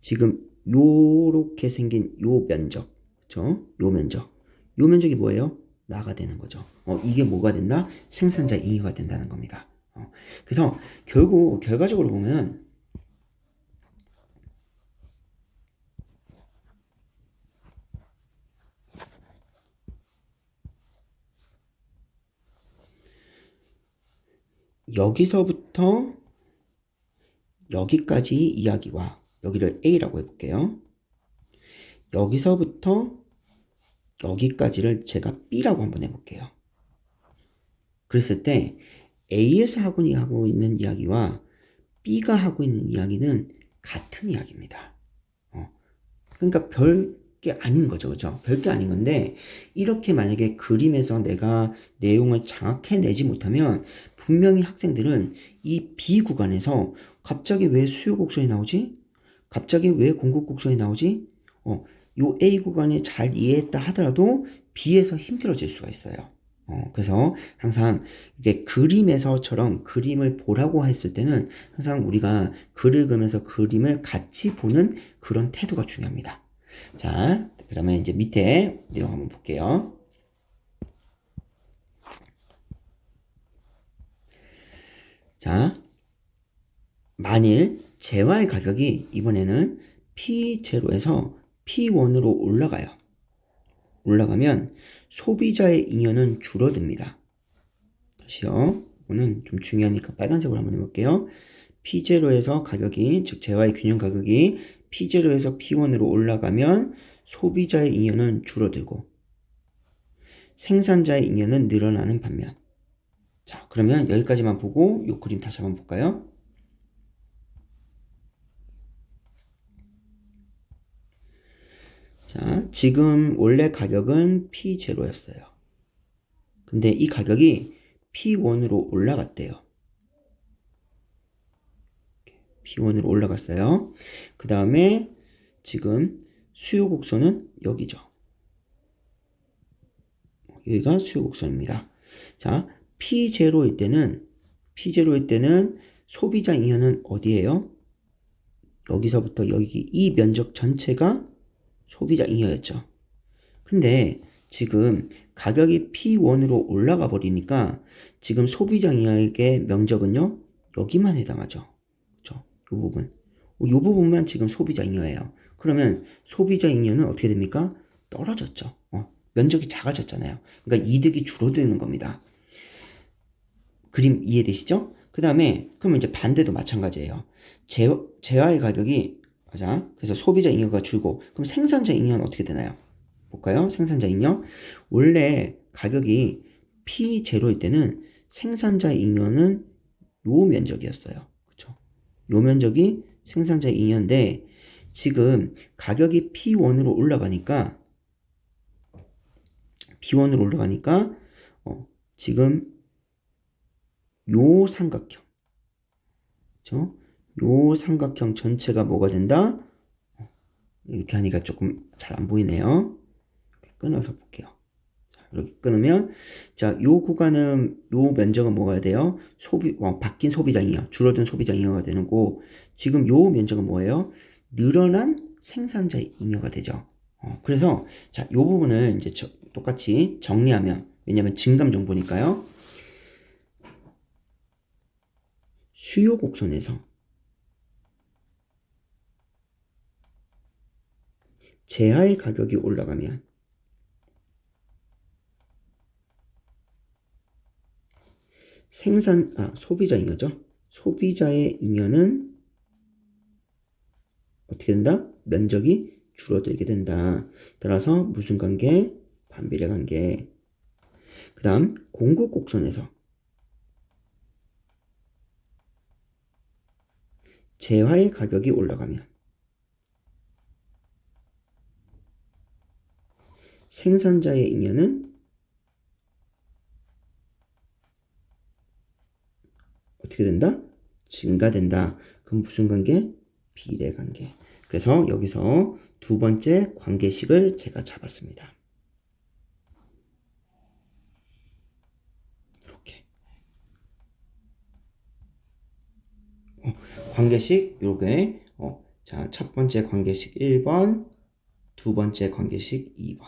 지금 요렇게 생긴 요 면적, 그쵸? 요 면적. 요 면적이 뭐예요? 나가 되는 거죠. 이게 뭐가 된다? 생산자 잉여가 된다는 겁니다. 그래서 결국 결과적으로 보면 여기서부터 여기까지 이야기와 여기를 A라고 해볼게요. 여기서부터 여기까지를 제가 B라고 한번 해볼게요. 그랬을 때 A에서 하고 있는 이야기와 B가 하고 있는 이야기는 같은 이야기입니다. 그러니까 별게 아닌 거죠. 그죠? 별게 아닌 건데 이렇게 만약에 그림에서 내가 내용을 장악해내지 못하면 분명히 학생들은 이 B 구간에서 갑자기 왜 수요 곡선이 나오지? 갑자기 왜 공급 곡선이 나오지? 요 A 구간이 잘 이해했다 하더라도 B에서 힘들어질 수가 있어요. 그래서 항상 이게 그림에서처럼 그림을 보라고 했을 때는 항상 우리가 글을 그리면서 그림을 같이 보는 그런 태도가 중요합니다. 자, 그 다음에 이제 밑에 내용 한번 볼게요. 자, 만일 재화의 가격이 이번에는 P0에서 P1으로 올라가요. 올라가면 소비자의 잉여는 줄어듭니다. 다시요. 이거는 좀 중요하니까 빨간색으로 한번 해볼게요. P0에서 가격이, 즉 재화의 균형 가격이 P0에서 P1으로 올라가면 소비자의 잉여는 줄어들고 생산자의 잉여는 늘어나는 반면. 자, 그러면 여기까지만 보고 이 그림 다시 한번 볼까요? 자, 지금 원래 가격은 P0였어요. 근데 이 가격이 P1으로 올라갔대요. P1으로 올라갔어요. 그 다음에 지금 수요 곡선은 여기죠. 여기가 수요 곡선입니다. 자, P0일 때는 소비자 잉여는 어디예요? 여기서부터 여기 이 면적 전체가 소비자 잉여였죠. 근데 지금 가격이 P1으로 올라가 버리니까 지금 소비자 잉여의 면적은요, 여기만 해당하죠. 그쵸? 이 부분. 이 부분만 지금 소비자 잉여예요. 그러면 소비자 잉여는 어떻게 됩니까? 떨어졌죠. 면적이 작아졌잖아요. 그러니까 이득이 줄어드는 겁니다. 그림 이해되시죠? 그 다음에 그러면 이제 반대도 마찬가지예요. 재화의 가격이 맞아. 그래서 소비자 잉여가 줄고 그럼 생산자 잉여는 어떻게 되나요? 볼까요? 생산자 잉여. 원래 가격이 P0일 때는 생산자 잉여는 요 면적이었어요. 그쵸? 요 면적이 생산자 잉여인데 지금 가격이 P1으로 올라가니까 지금 요 삼각형, 그쵸? 요 삼각형 전체가 뭐가 된다? 이렇게 하니까 조금 잘 안 보이네요. 끊어서 볼게요. 이렇게 끊으면, 자, 요 구간은, 요 면적은 뭐가 돼요? 바뀐 소비장이요. 줄어든 소비장이어가 되는 거고, 지금 요 면적은 뭐예요? 늘어난 생산자 잉여가 되죠. 그래서, 자, 요 부분을 이제 똑같이 정리하면, 왜냐면 증감 정보니까요. 수요 곡선에서 재화의 가격이 올라가면, 소비자 잉여죠. 소비자의 잉여는 어떻게 된다? 면적이 줄어들게 된다. 따라서 무슨 관계? 반비례 관계. 그 다음 공급 곡선에서 재화의 가격이 올라가면 생산자의 잉여는 어떻게 된다? 증가된다. 그럼 무슨 관계? 비례 관계. 그래서 여기서 두 번째 관계식을 제가 잡았습니다. 이렇게. 관계식 요게 자, 첫 번째 관계식 1번, 두 번째 관계식 2번.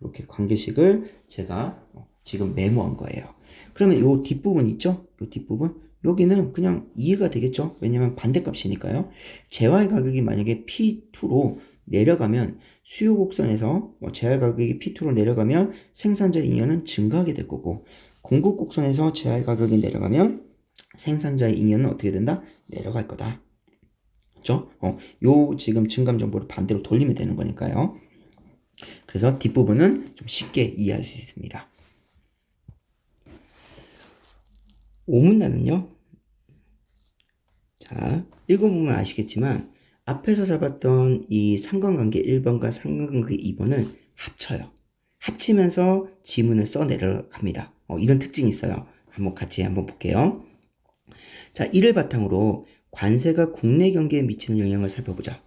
이렇게 관계식을 제가 지금 메모한 거예요. 그러면 요 뒷부분 있죠? 요 뒷부분? 여기는 그냥 이해가 되겠죠? 왜냐면 반대값이니까요. 재화의 가격이 만약에 P2로 내려가면 수요 곡선에서 재화의 가격이 P2로 내려가면 생산자 잉여는 증가하게 될 거고, 공급 곡선에서 재화의 가격이 내려가면 생산자의 잉여는 어떻게 된다? 내려갈 거다. 그죠? 요 지금 증감 정보를 반대로 돌리면 되는 거니까요. 그래서 뒷부분은 좀 쉽게 이해할 수 있습니다. 오문단은요. 자, 읽어보면 아시겠지만 앞에서 잡았던 이 상관관계 1번과 상관관계 2번을 합쳐요. 합치면서 지문을 써 내려갑니다. 이런 특징이 있어요. 같이 볼게요. 자, 이를 바탕으로 관세가 국내 경기에 미치는 영향을 살펴보자.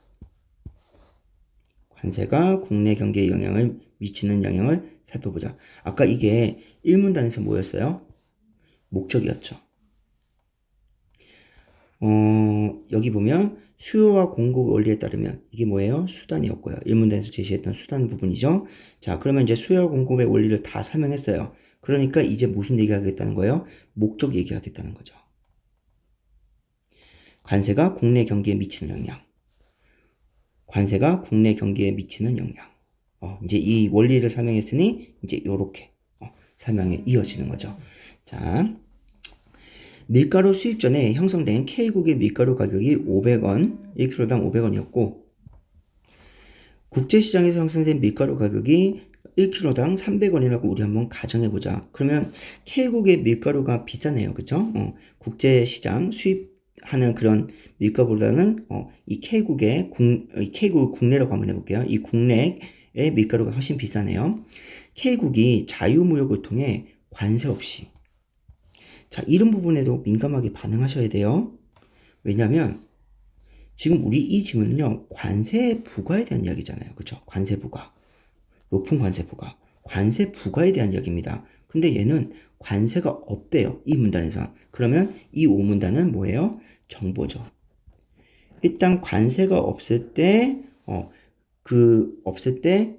관세가 국내 경기에 미치는 영향을 살펴보자. 아까 이게 1문단에서 뭐였어요? 목적이었죠. 여기 보면 수요와 공급 원리에 따르면 이게 뭐예요? 수단이었고요. 1문단에서 제시했던 수단 부분이죠. 자, 그러면 이제 수요와 공급의 원리를 다 설명했어요. 그러니까 이제 무슨 얘기하겠다는 거예요? 목적 얘기하겠다는 거죠. 관세가 국내 경기에 미치는 영향. 관세가 국내 경기에 미치는 영향. 이제 이 원리를 설명했으니 이제 요렇게 설명이 이어지는 거죠. 자, 밀가루 수입 전에 형성된 K국의 밀가루 가격이 500원, 1kg당 500원이었고 국제시장에서 형성된 밀가루 가격이 1kg당 300원이라고 우리 한번 가정해보자. 그러면 K국의 밀가루가 비싸네요. 그쵸? 국제시장 수입하는 그런 밀가루보다는 이 K국의 K국 국내라고 한번 해볼게요. 이 국내의 밀가루가 훨씬 비싸네요. K국이 자유무역을 통해 관세 없이, 자, 이런 부분에도 민감하게 반응하셔야 돼요. 왜냐면 지금 우리 이 질문은요, 관세 부과에 대한 이야기잖아요. 그쵸? 관세 부과. 높은 관세 부과. 관세 부과에 대한 이야기입니다. 근데 얘는 관세가 없대요. 이 문단에서. 그러면 이 5문단은 뭐예요? 정보죠. 일단 관세가 없을 때, 없을 때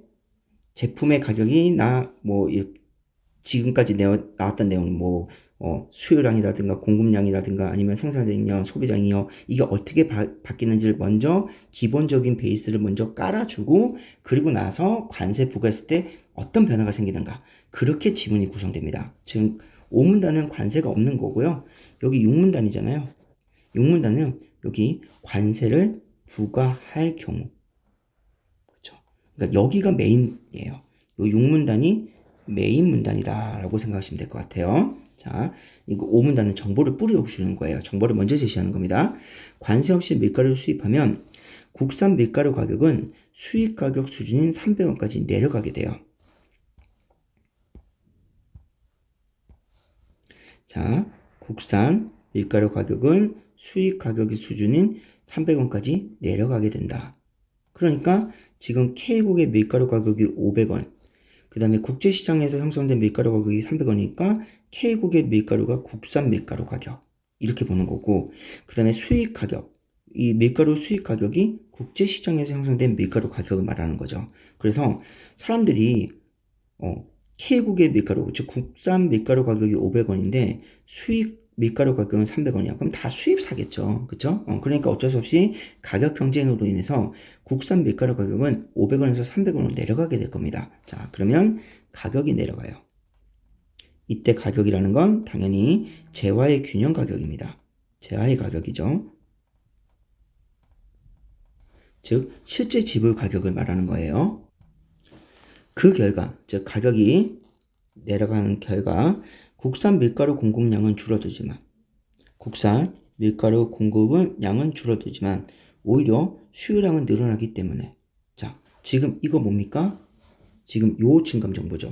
제품의 가격이 지금까지 나왔던 내용은 수요량이라든가 공급량이라든가 아니면 생산량이요, 소비량이요, 이게 어떻게 바뀌는지를 먼저 기본적인 베이스를 먼저 깔아주고, 그리고 나서 관세 부과했을 때 어떤 변화가 생기는가, 그렇게 지문이 구성됩니다. 즉 5문단은 관세가 없는 거고요. 여기 6문단이잖아요. 6문단은 여기 관세를 부과할 경우, 그렇죠? 그러니까 여기가 메인이에요. 요 6문단이 메인 문단이다 라고 생각하시면 될 것 같아요. 자, 이거 5문단은 정보를 뿌려주는 거예요. 정보를 먼저 제시하는 겁니다. 관세 없이 밀가루를 수입하면 국산 밀가루 가격은 수입 가격 수준인 300원까지 내려가게 돼요. 자, 국산 밀가루 가격은 수입 가격의 수준인 300원까지 내려가게 된다. 그러니까 지금 K국의 밀가루 가격이 500원, 그 다음에 국제시장에서 형성된 밀가루 가격이 300원이니까 K국의 밀가루가 국산 밀가루 가격, 이렇게 보는 거고, 그 다음에 수입 가격, 이 밀가루 수입 가격이 국제시장에서 형성된 밀가루 가격을 말하는 거죠. 그래서 사람들이 K국의 밀가루, 즉 국산 밀가루 가격이 500원인데 수입 밀가루 가격은 300원이야. 그럼 다 수입 사겠죠. 그쵸? 그러니까 어쩔 수 없이 가격 경쟁으로 인해서 국산 밀가루 가격은 500원에서 300원으로 내려가게 될 겁니다. 자, 그러면 가격이 내려가요. 이때 가격이라는 건 당연히 재화의 균형 가격입니다. 재화의 가격이죠. 즉 실제 지불 가격을 말하는 거예요. 그 결과, 즉 가격이 내려가는 결과 국산 밀가루 공급량은 줄어들지만 국산 밀가루 공급은 양은 줄어들지만 오히려 수요량은 늘어나기 때문에, 자, 지금 이거 뭡니까? 지금 요 증감 정보죠.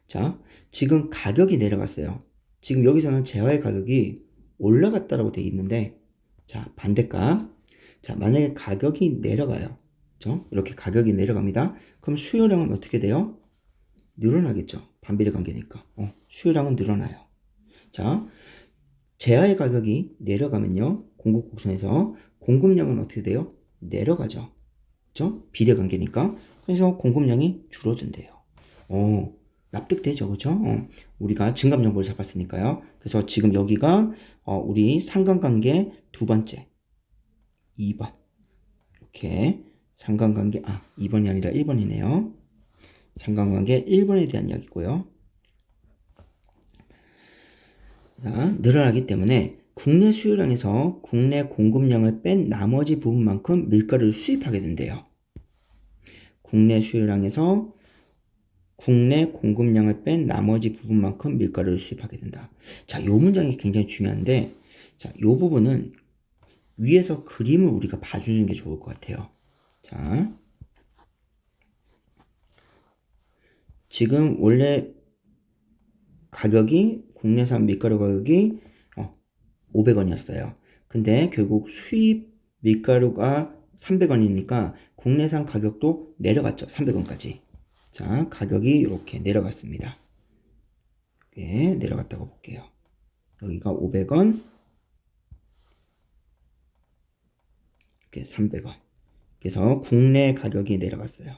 자, 지금 가격이 내려갔어요. 지금 여기서는 재화의 가격이 올라갔다라고 되어 있는데, 자, 반대값. 자, 만약에 가격이 내려가요. 그렇죠? 이렇게 가격이 내려갑니다. 그럼 수요량은 어떻게 돼요? 늘어나겠죠. 반비례 관계니까. 수요량은 늘어나요. 자, 재화의 가격이 내려가면요. 공급 곡선에서 공급량은 어떻게 돼요? 내려가죠. 그렇죠? 비례 관계니까. 그래서 공급량이 줄어든대요. 납득되죠. 그렇죠? 우리가 증감 정보를 잡았으니까요. 그래서 지금 여기가 우리 상관관계 두 번째 2번. 이렇게 상관관계 2번이 아니라 1번이네요. 상관관계 1번에 대한 이야기고요. 자, 늘어나기 때문에 국내 수요량에서 국내 공급량을 뺀 나머지 부분만큼 밀가루를 수입하게 된대요. 국내 수요량에서 국내 공급량을 뺀 나머지 부분만큼 밀가루를 수입하게 된다. 자, 요 문장이 굉장히 중요한데, 자, 요 부분은 위에서 그림을 우리가 봐주는 게 좋을 것 같아요. 자, 지금 원래 가격이 국내산 밀가루 가격이 500원이었어요. 근데 결국 수입 밀가루가 300원이니까 국내산 가격도 내려갔죠. 300원까지. 자, 가격이 이렇게 내려갔습니다. 이렇게 내려갔다고 볼게요. 여기가 500원, 이렇게 300원. 그래서 국내 가격이 내려갔어요.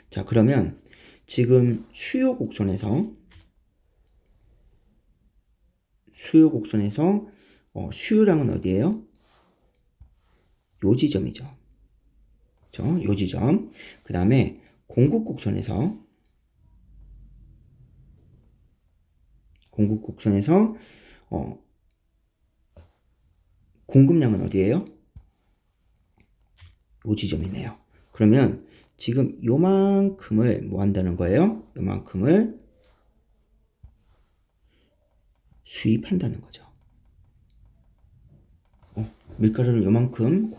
자, 그러면 지금 수요 곡선에서 수요량은 어디예요? 요 지점이죠. 그렇죠? 요 지점. 그 다음에 공급 곡선에서 공급량은 어디예요? 요 지점이네요. 그러면 지금 요만큼을 뭐 한다는 거예요? 요만큼을 수입한다는 거죠. 밀가루를 요만큼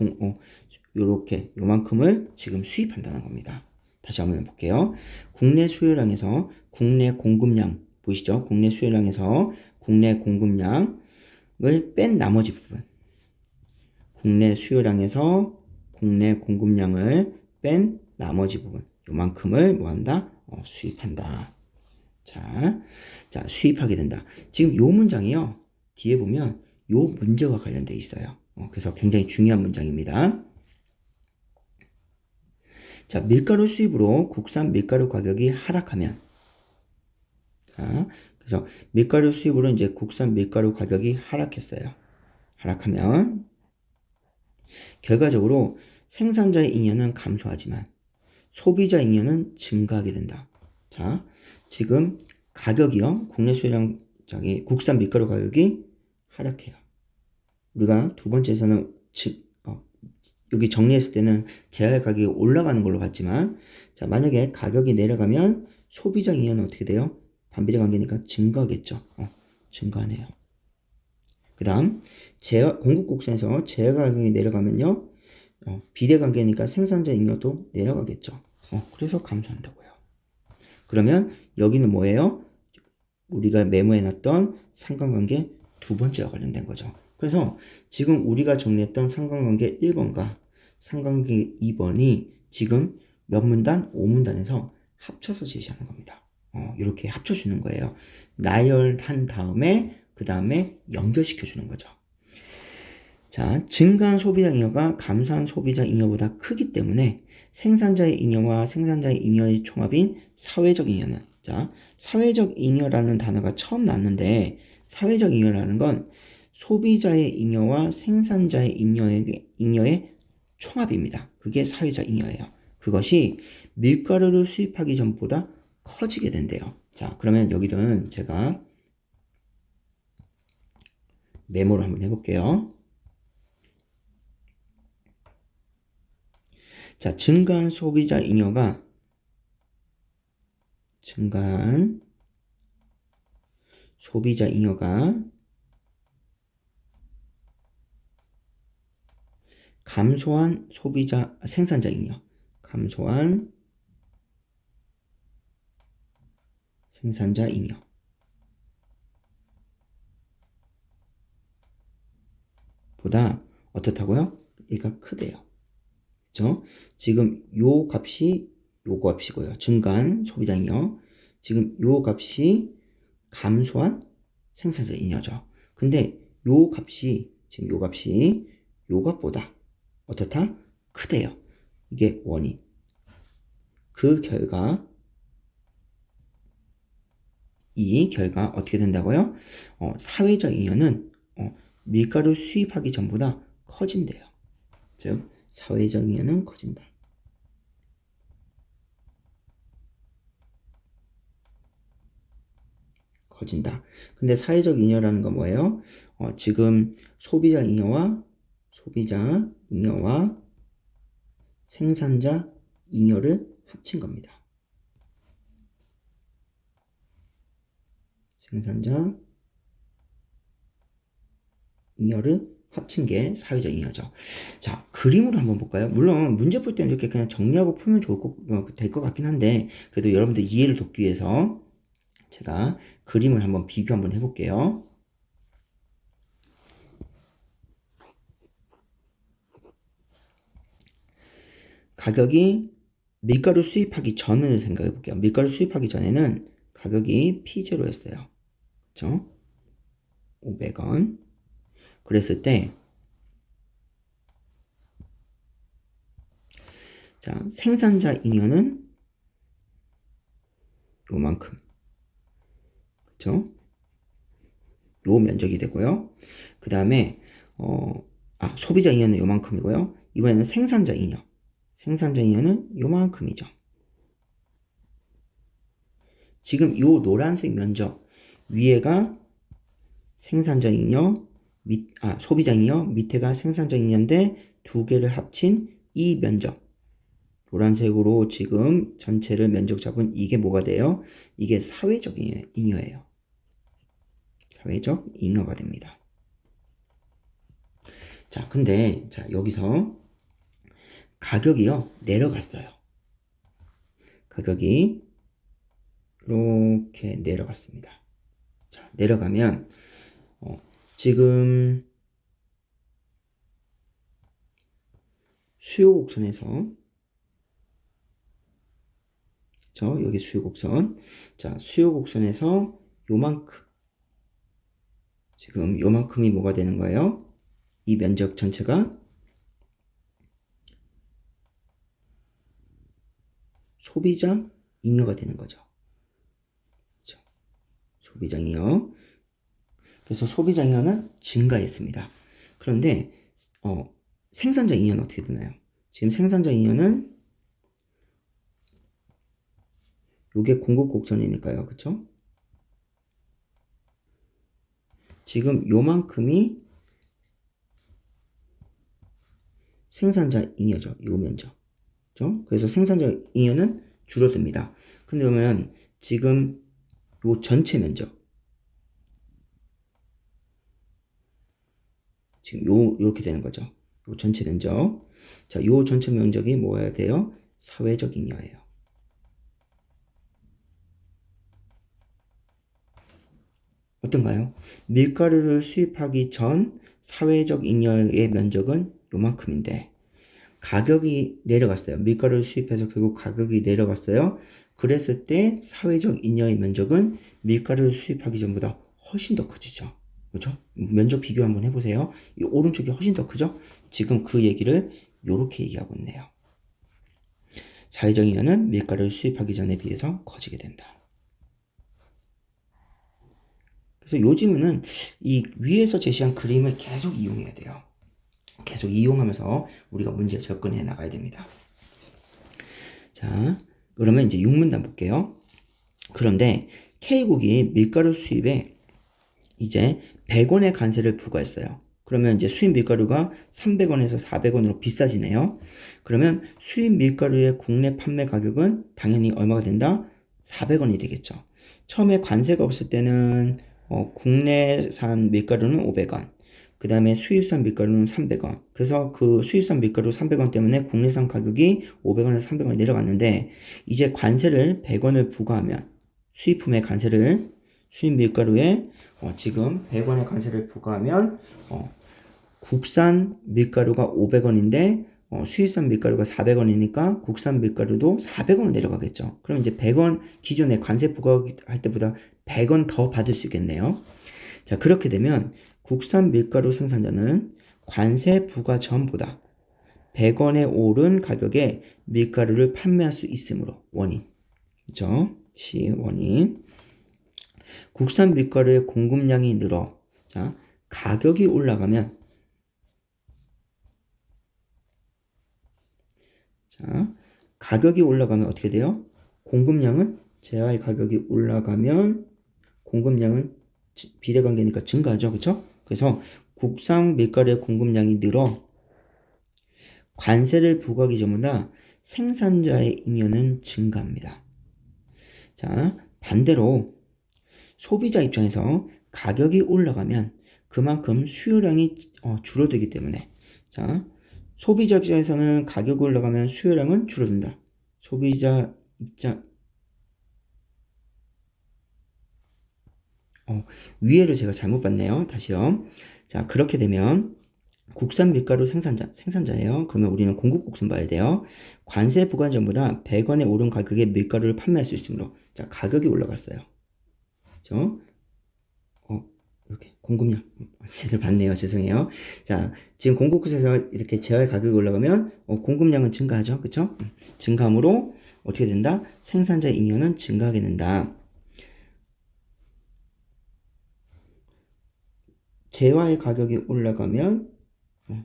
요만큼을 지금 수입한다는 겁니다. 다시 한번 해볼게요. 국내 수요량에서 국내 공급량 보이시죠? 국내 수요량에서 국내 공급량을 뺀 나머지 부분, 국내 수요량에서 국내 공급량을 뺀 나머지 부분, 요만큼을 뭐한다? 수입한다. 자, 수입하게 된다. 지금 요 문장이요. 뒤에 보면 요 문제와 관련되어 있어요. 그래서 굉장히 중요한 문장입니다. 자, 밀가루 수입으로 국산 밀가루 가격이 하락하면, 자, 그래서 밀가루 수입으로 이제 국산 밀가루 가격이 하락했어요. 하락하면 결과적으로 생산자의 잉여는 감소하지만 소비자 잉여는 증가하게 된다. 자, 지금 가격이요. 국내 수요량 국산 밀가루 가격이 하락해요. 우리가 두 번째에서는 여기 정리했을 때는 재화의 가격이 올라가는 걸로 봤지만, 자, 만약에 가격이 내려가면 소비자 잉여는 어떻게 돼요? 반비례 관계니까 증가하겠죠. 증가하네요. 그 다음 공급 곡선에서 재화 가격이 내려가면요, 비례 관계니까 생산자 잉여도 내려가겠죠. 그래서 감소한다고요. 그러면 여기는 뭐예요? 우리가 메모해놨던 상관관계 두 번째와 관련된 거죠. 그래서 지금 우리가 정리했던 상관관계 1번과 상관관계 2번이 지금 몇 문단? 5문단에서 합쳐서 제시하는 겁니다. 이렇게 합쳐주는 거예요. 나열한 다음에 그 다음에 연결시켜주는 거죠. 자, 증가한 소비자 잉여가 감소한 소비자 잉여보다 크기 때문에 생산자의 잉여와 생산자의 잉여의 총합인 사회적 잉여는, 자, 사회적 잉여라는 단어가 처음 나왔는데 사회적 잉여라는 건 소비자의 잉여와 생산자의 잉여의 총합입니다. 그게 사회적 잉여예요. 그것이 밀가루를 수입하기 전보다 커지게 된대요. 자, 그러면 여기는 제가 메모를 한번 해볼게요. 자, 증가한 소비자 잉여가 감소한 생산자 잉여, 감소한 생산자 잉여 보다 어떻다고요? 얘가 크대요. 그죠? 지금 요 값이 요거 값이고요. 증가한 소비자 잉여. 지금 요 값이 감소한 생산자 잉여죠. 근데 요 값이 지금 요 값이 요 값보다 어떻다? 크대요. 이게 원인. 그 결과 이 결과 어떻게 된다고요? 사회적 잉여는 밀가루 수입하기 전보다 커진대요. 즉 사회적 잉여는 커진다. 커진다. 근데 사회적 잉여라는 건 뭐예요? 지금 소비자 잉여와 생산자 잉여를 합친 겁니다. 생산자 잉여를 합친 게 사회적 잉여죠. 자, 그림으로 한번 볼까요? 물론 문제 풀 때는 이렇게 그냥 정리하고 풀면 될 것 같긴 한데 그래도 여러분들 이해를 돕기 위해서 제가 그림을 한번 비교 한번 해볼게요. 가격이 밀가루 수입하기 전을 생각해 볼게요. 밀가루 수입하기 전에는 가격이 P0였어요. 그렇죠? 500원. 그랬을 때 자, 생산자 잉여는 요만큼. 그렇죠? 요 면적이 되고요. 그 다음에 소비자 잉여는 요만큼이고요. 이번에는 생산자 잉여는 요만큼이죠. 지금 요 노란색 면적 위에가 생산자 잉여, 소비자 잉여, 밑에가 생산자 잉여인데 두 개를 합친 이 면적. 노란색으로 지금 전체를 면적 잡은 이게 뭐가 돼요? 이게 사회적 잉여예요. 사회적 잉여가 됩니다. 자, 근데 여기서 가격이요 내려갔어요. 가격이 이렇게 내려갔습니다. 자, 내려가면 지금 수요 곡선에서 여기 수요 곡선. 자, 수요 곡선에서 요만큼 지금 요만큼이 뭐가 되는 거예요? 이 면적 전체가 소비자 잉여가 되는 거죠. 그렇죠? 소비자 잉여. 그래서 소비자 잉여는 증가했습니다. 그런데 생산자 잉여는 어떻게 되나요? 지금 생산자 잉여는 요게 공급 곡선이니까요. 그렇죠? 지금 요만큼이 생산자 잉여죠. 요 면적. 그렇죠? 그래서 생산자 잉여는 줄어듭니다. 근데 그러면 지금 요 전체 면적 지금 요렇게 되는 거죠. 요 전체 면적. 자, 요 전체 면적이 뭐여야 돼요? 사회적 잉여예요. 어떤가요? 밀가루를 수입하기 전 사회적 잉여의 면적은 요만큼인데 가격이 내려갔어요. 밀가루를 수입해서 결국 가격이 내려갔어요. 그랬을 때 사회적 잉여의 면적은 밀가루를 수입하기 전보다 훨씬 더 커지죠. 그렇죠? 면적 비교 한번 해보세요. 이 오른쪽이 훨씬 더 크죠? 지금 그 얘기를 이렇게 얘기하고 있네요. 사회적 잉여는 밀가루를 수입하기 전에 비해서 커지게 된다. 그래서 요즘은 이 위에서 제시한 그림을 계속 이용해야 돼요. 계속 이용하면서 우리가 문제 접근해 나가야 됩니다. 자, 그러면 이제 6문단 볼게요. 그런데 K국이 밀가루 수입에 이제 100원의 관세를 부과했어요. 그러면 이제 수입 밀가루가 300원에서 400원으로 비싸지네요. 그러면 수입 밀가루의 국내 판매 가격은 당연히 얼마가 된다? 400원이 되겠죠. 처음에 관세가 없을 때는 국내산 밀가루는 500원, 그 다음에 수입산 밀가루는 300원. 그래서 그 수입산 밀가루 300원 때문에 국내산 가격이 500원에서 300원이 내려갔는데 이제 관세를 100원을 부과하면 수입품의 관세를 수입 밀가루에 지금 100원의 관세를 부과하면 국산 밀가루가 500원인데 수입산 밀가루가 400원이니까 국산 밀가루도 400원으로 내려가겠죠. 그럼 이제 100원 기존에 관세 부과할 때보다 100원 더 받을 수 있겠네요. 자, 그렇게 되면 국산 밀가루 생산자는 관세 부과 전보다 100원에 오른 가격에 밀가루를 판매할 수 있으므로 원인. 그죠? C 원인. 국산 밀가루의 공급량이 늘어. 자, 가격이 올라가면 어떻게 돼요? 공급량은 재화의 가격이 올라가면 공급량은 비례관계니까 증가하죠. 그렇죠? 그래서 국산 밀가루의 공급량이 늘어 관세를 부과하기 전보다 생산자의 잉여는 증가합니다. 자, 반대로 소비자 입장에서 가격이 올라가면 그만큼 수요량이 줄어들기 때문에 자, 소비자 입장에서는 가격이 올라가면 수요량은 줄어든다. 소비자 입장 위에를 제가 잘못 봤네요. 다시요. 자, 그렇게 되면 국산 밀가루 생산자예요. 그러면 우리는 공급국순 봐야 돼요. 관세 부과 전보다 100원에 오른 가격에 밀가루를 판매할 수 있으므로 자, 가격이 올라갔어요. 그죠? 이렇게 공급량 제대로 봤네요. 죄송해요. 자, 지금 공급국에서 이렇게 재화의 가격이 올라가면 공급량은 증가하죠. 그쵸? 증가함으로 어떻게 된다? 생산자의 잉여는 증가하게 된다. 재화의 가격이 올라가면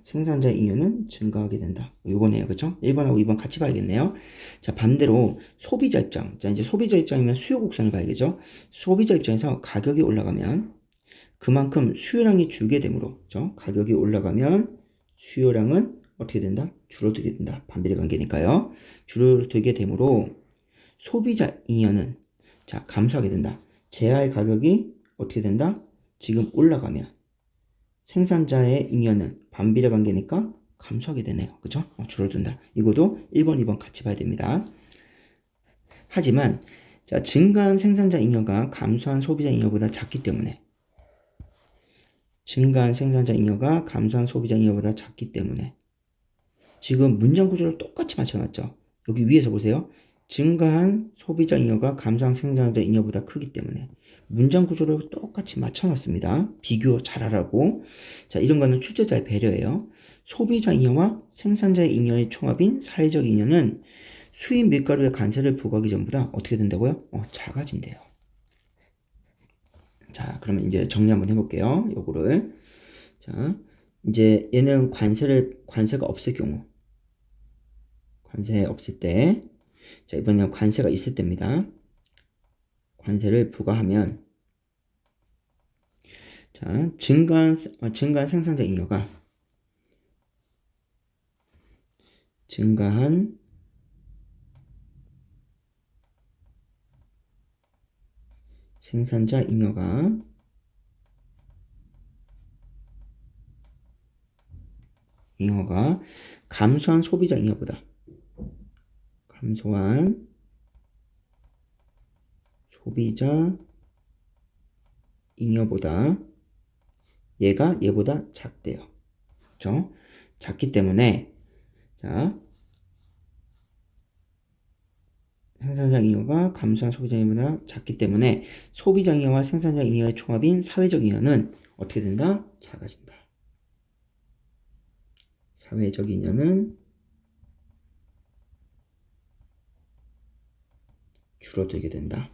생산자의 잉여는 증가하게 된다. 이거네요. 그쵸? 1번하고 2번 같이 봐야겠네요. 자, 반대로 소비자 입장. 자, 이제 소비자 입장이면 수요 곡선을 봐야겠죠? 소비자 입장에서 가격이 올라가면 그만큼 수요량이 줄게 되므로, 그죠? 가격이 올라가면 수요량은 어떻게 된다? 줄어들게 된다. 반비례 관계니까요. 줄어들게 되므로 소비자 잉여는 자, 감소하게 된다. 재화의 가격이 어떻게 된다? 지금 올라가면 생산자의 잉여는 반비례 관계니까 감소하게 되네요. 그죠? 줄어든다. 이것도 1번, 2번 같이 봐야 됩니다. 하지만 자, 증가한 생산자 잉여가 감소한 소비자 잉여보다 작기 때문에 증가한 생산자 잉여가 감소한 소비자 잉여보다 작기 때문에 지금 문장 구조를 똑같이 맞춰놨죠. 여기 위에서 보세요. 증가한 소비자 잉여가 감소한 생산자 잉여보다 크기 때문에 문장 구조를 똑같이 맞춰놨습니다. 비교 잘하라고. 자, 이런 거는 출제자의 배려예요. 소비자 잉여와 생산자의 잉여의 총합인 사회적 잉여는 수입 밀가루의 관세를 부과하기 전보다 어떻게 된다고요? 작아진대요. 자, 그러면 이제 정리 한번 해볼게요. 요거를. 자, 이제 얘는 관세가 없을 경우. 관세 없을 때. 자, 이번에는 관세가 있을 때입니다. 관세를 부과하면. 자, 증가한 생산자 잉여가 증가한 생산자 잉여가 감소한 소비자 잉여보다 감소한 소비자 잉여보다 얘가 얘보다 작대요. 그렇죠? 작기 때문에 자 생산자 잉여가 감소한 소비자 잉여보다 작기 때문에 소비자 잉여와 생산자 잉여의 총합인 사회적 잉여는 어떻게 된다? 작아진다. 사회적 잉여는 줄어들게 된다.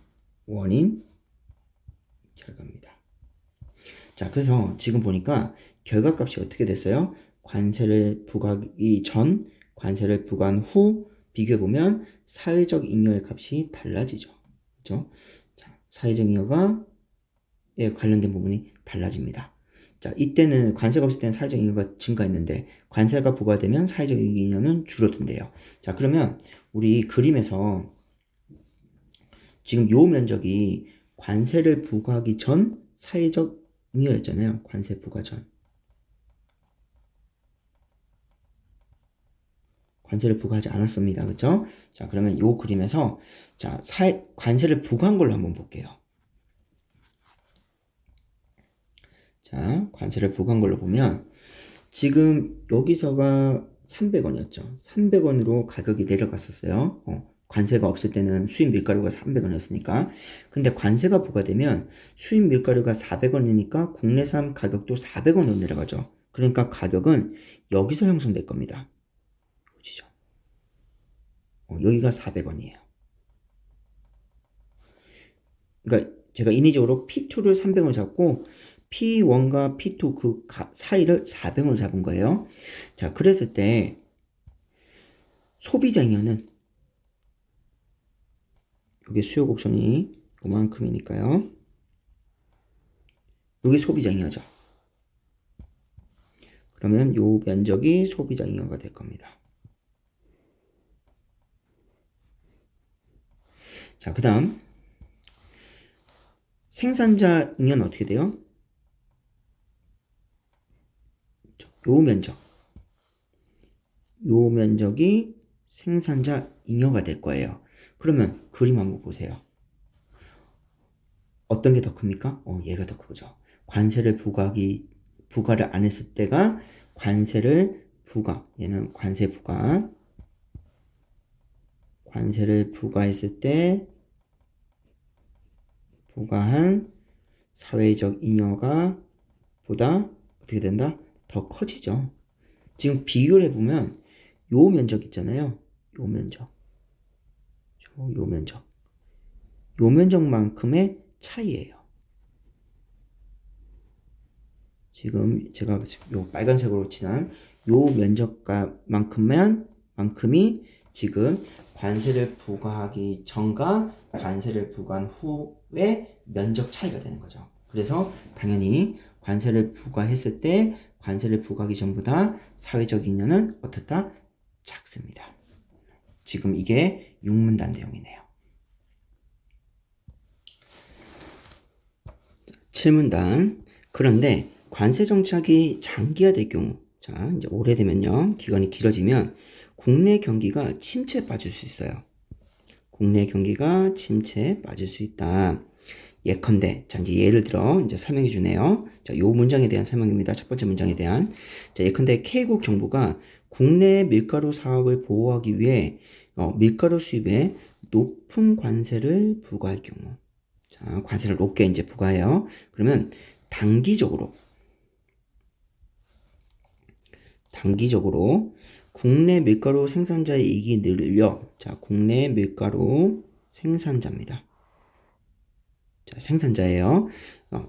원인 결과입니다. 자, 그래서 지금 보니까 결과값이 어떻게 됐어요? 관세를 부과하기 전, 관세를 부과한 후 비교해보면 사회적 잉여의 값이 달라지죠. 그렇죠? 자, 사회적 잉여가 관련된 부분이 달라집니다. 자, 이때는 관세가 없을 때는 사회적 잉여가 증가했는데 관세가 부과되면 사회적 잉여는 줄어든대요. 자, 그러면 우리 그림에서 지금 요 면적이 관세를 부과하기 전 사회적 잉여였잖아요. 관세 부과 전. 관세를 부과하지 않았습니다. 그렇죠? 자, 그러면 요 그림에서 자, 관세를 부과한 걸로 한번 볼게요. 자, 관세를 부과한 걸로 보면 지금 여기서가 300원이었죠. 300원으로 가격이 내려갔었어요. 관세가 없을 때는 수입 밀가루가 300원이었으니까. 근데 관세가 부과되면 수입 밀가루가 400원이니까 국내산 가격도 400원으로 내려가죠. 그러니까 가격은 여기서 형성될 겁니다. 보시죠. 여기가 400원이에요. 그러니까 제가 인위적으로 P2를 300원 잡고 P1과 P2 그 사이를 400원을 잡은 거예요. 자, 그랬을 때 소비자 잉여는 여기 수요 곡선이 요만큼이니까요. 여기 소비자 잉여죠. 그러면 요 면적이 소비자 잉여가 될 겁니다. 자, 그 다음 생산자 잉여는 어떻게 돼요? 요 면적이 생산자 잉여가 될 거예요. 그러면 그림 한번 보세요. 어떤 게 더 큽니까? 얘가 더 크죠. 관세를 부과를 안 했을 때가 관세를 부과, 얘는 관세 부과, 관세를 부과했을 때 부과한 사회적 잉여가 보다 어떻게 된다? 더 커지죠. 지금 비교를 해보면 요 면적 있잖아요. 요 면적만큼의 차이예요. 지금 제가 요 빨간색으로 칠한 요 면적만큼이 지금 관세를 부과하기 전과 관세를 부과한 후의 면적 차이가 되는 거죠. 그래서 당연히 관세를 부과했을 때 관세를 부과하기 전보다 사회적 잉여는 어떻다? 작습니다. 지금 이게 육문단 내용이네요. 7문단. 그런데 관세 정착이 장기화될 경우, 자, 이제 오래되면요, 기간이 길어지면 국내 경기가 침체에 빠질 수 있어요. 국내 경기가 침체에 빠질 수 있다. 예컨대, 자, 이제 예를 들어, 이제 설명해 주네요. 자, 요 문장에 대한 설명입니다. 첫 번째 문장에 대한. 자, 예컨대 K국 정부가 국내 밀가루 사업을 보호하기 위해 밀가루 수입에 높은 관세를 부과할 경우. 자, 관세를 높게 이제 부과해요. 그러면 단기적으로 국내 밀가루 생산자의 이익이 늘려. 자, 국내 밀가루 생산자입니다. 자, 생산자예요.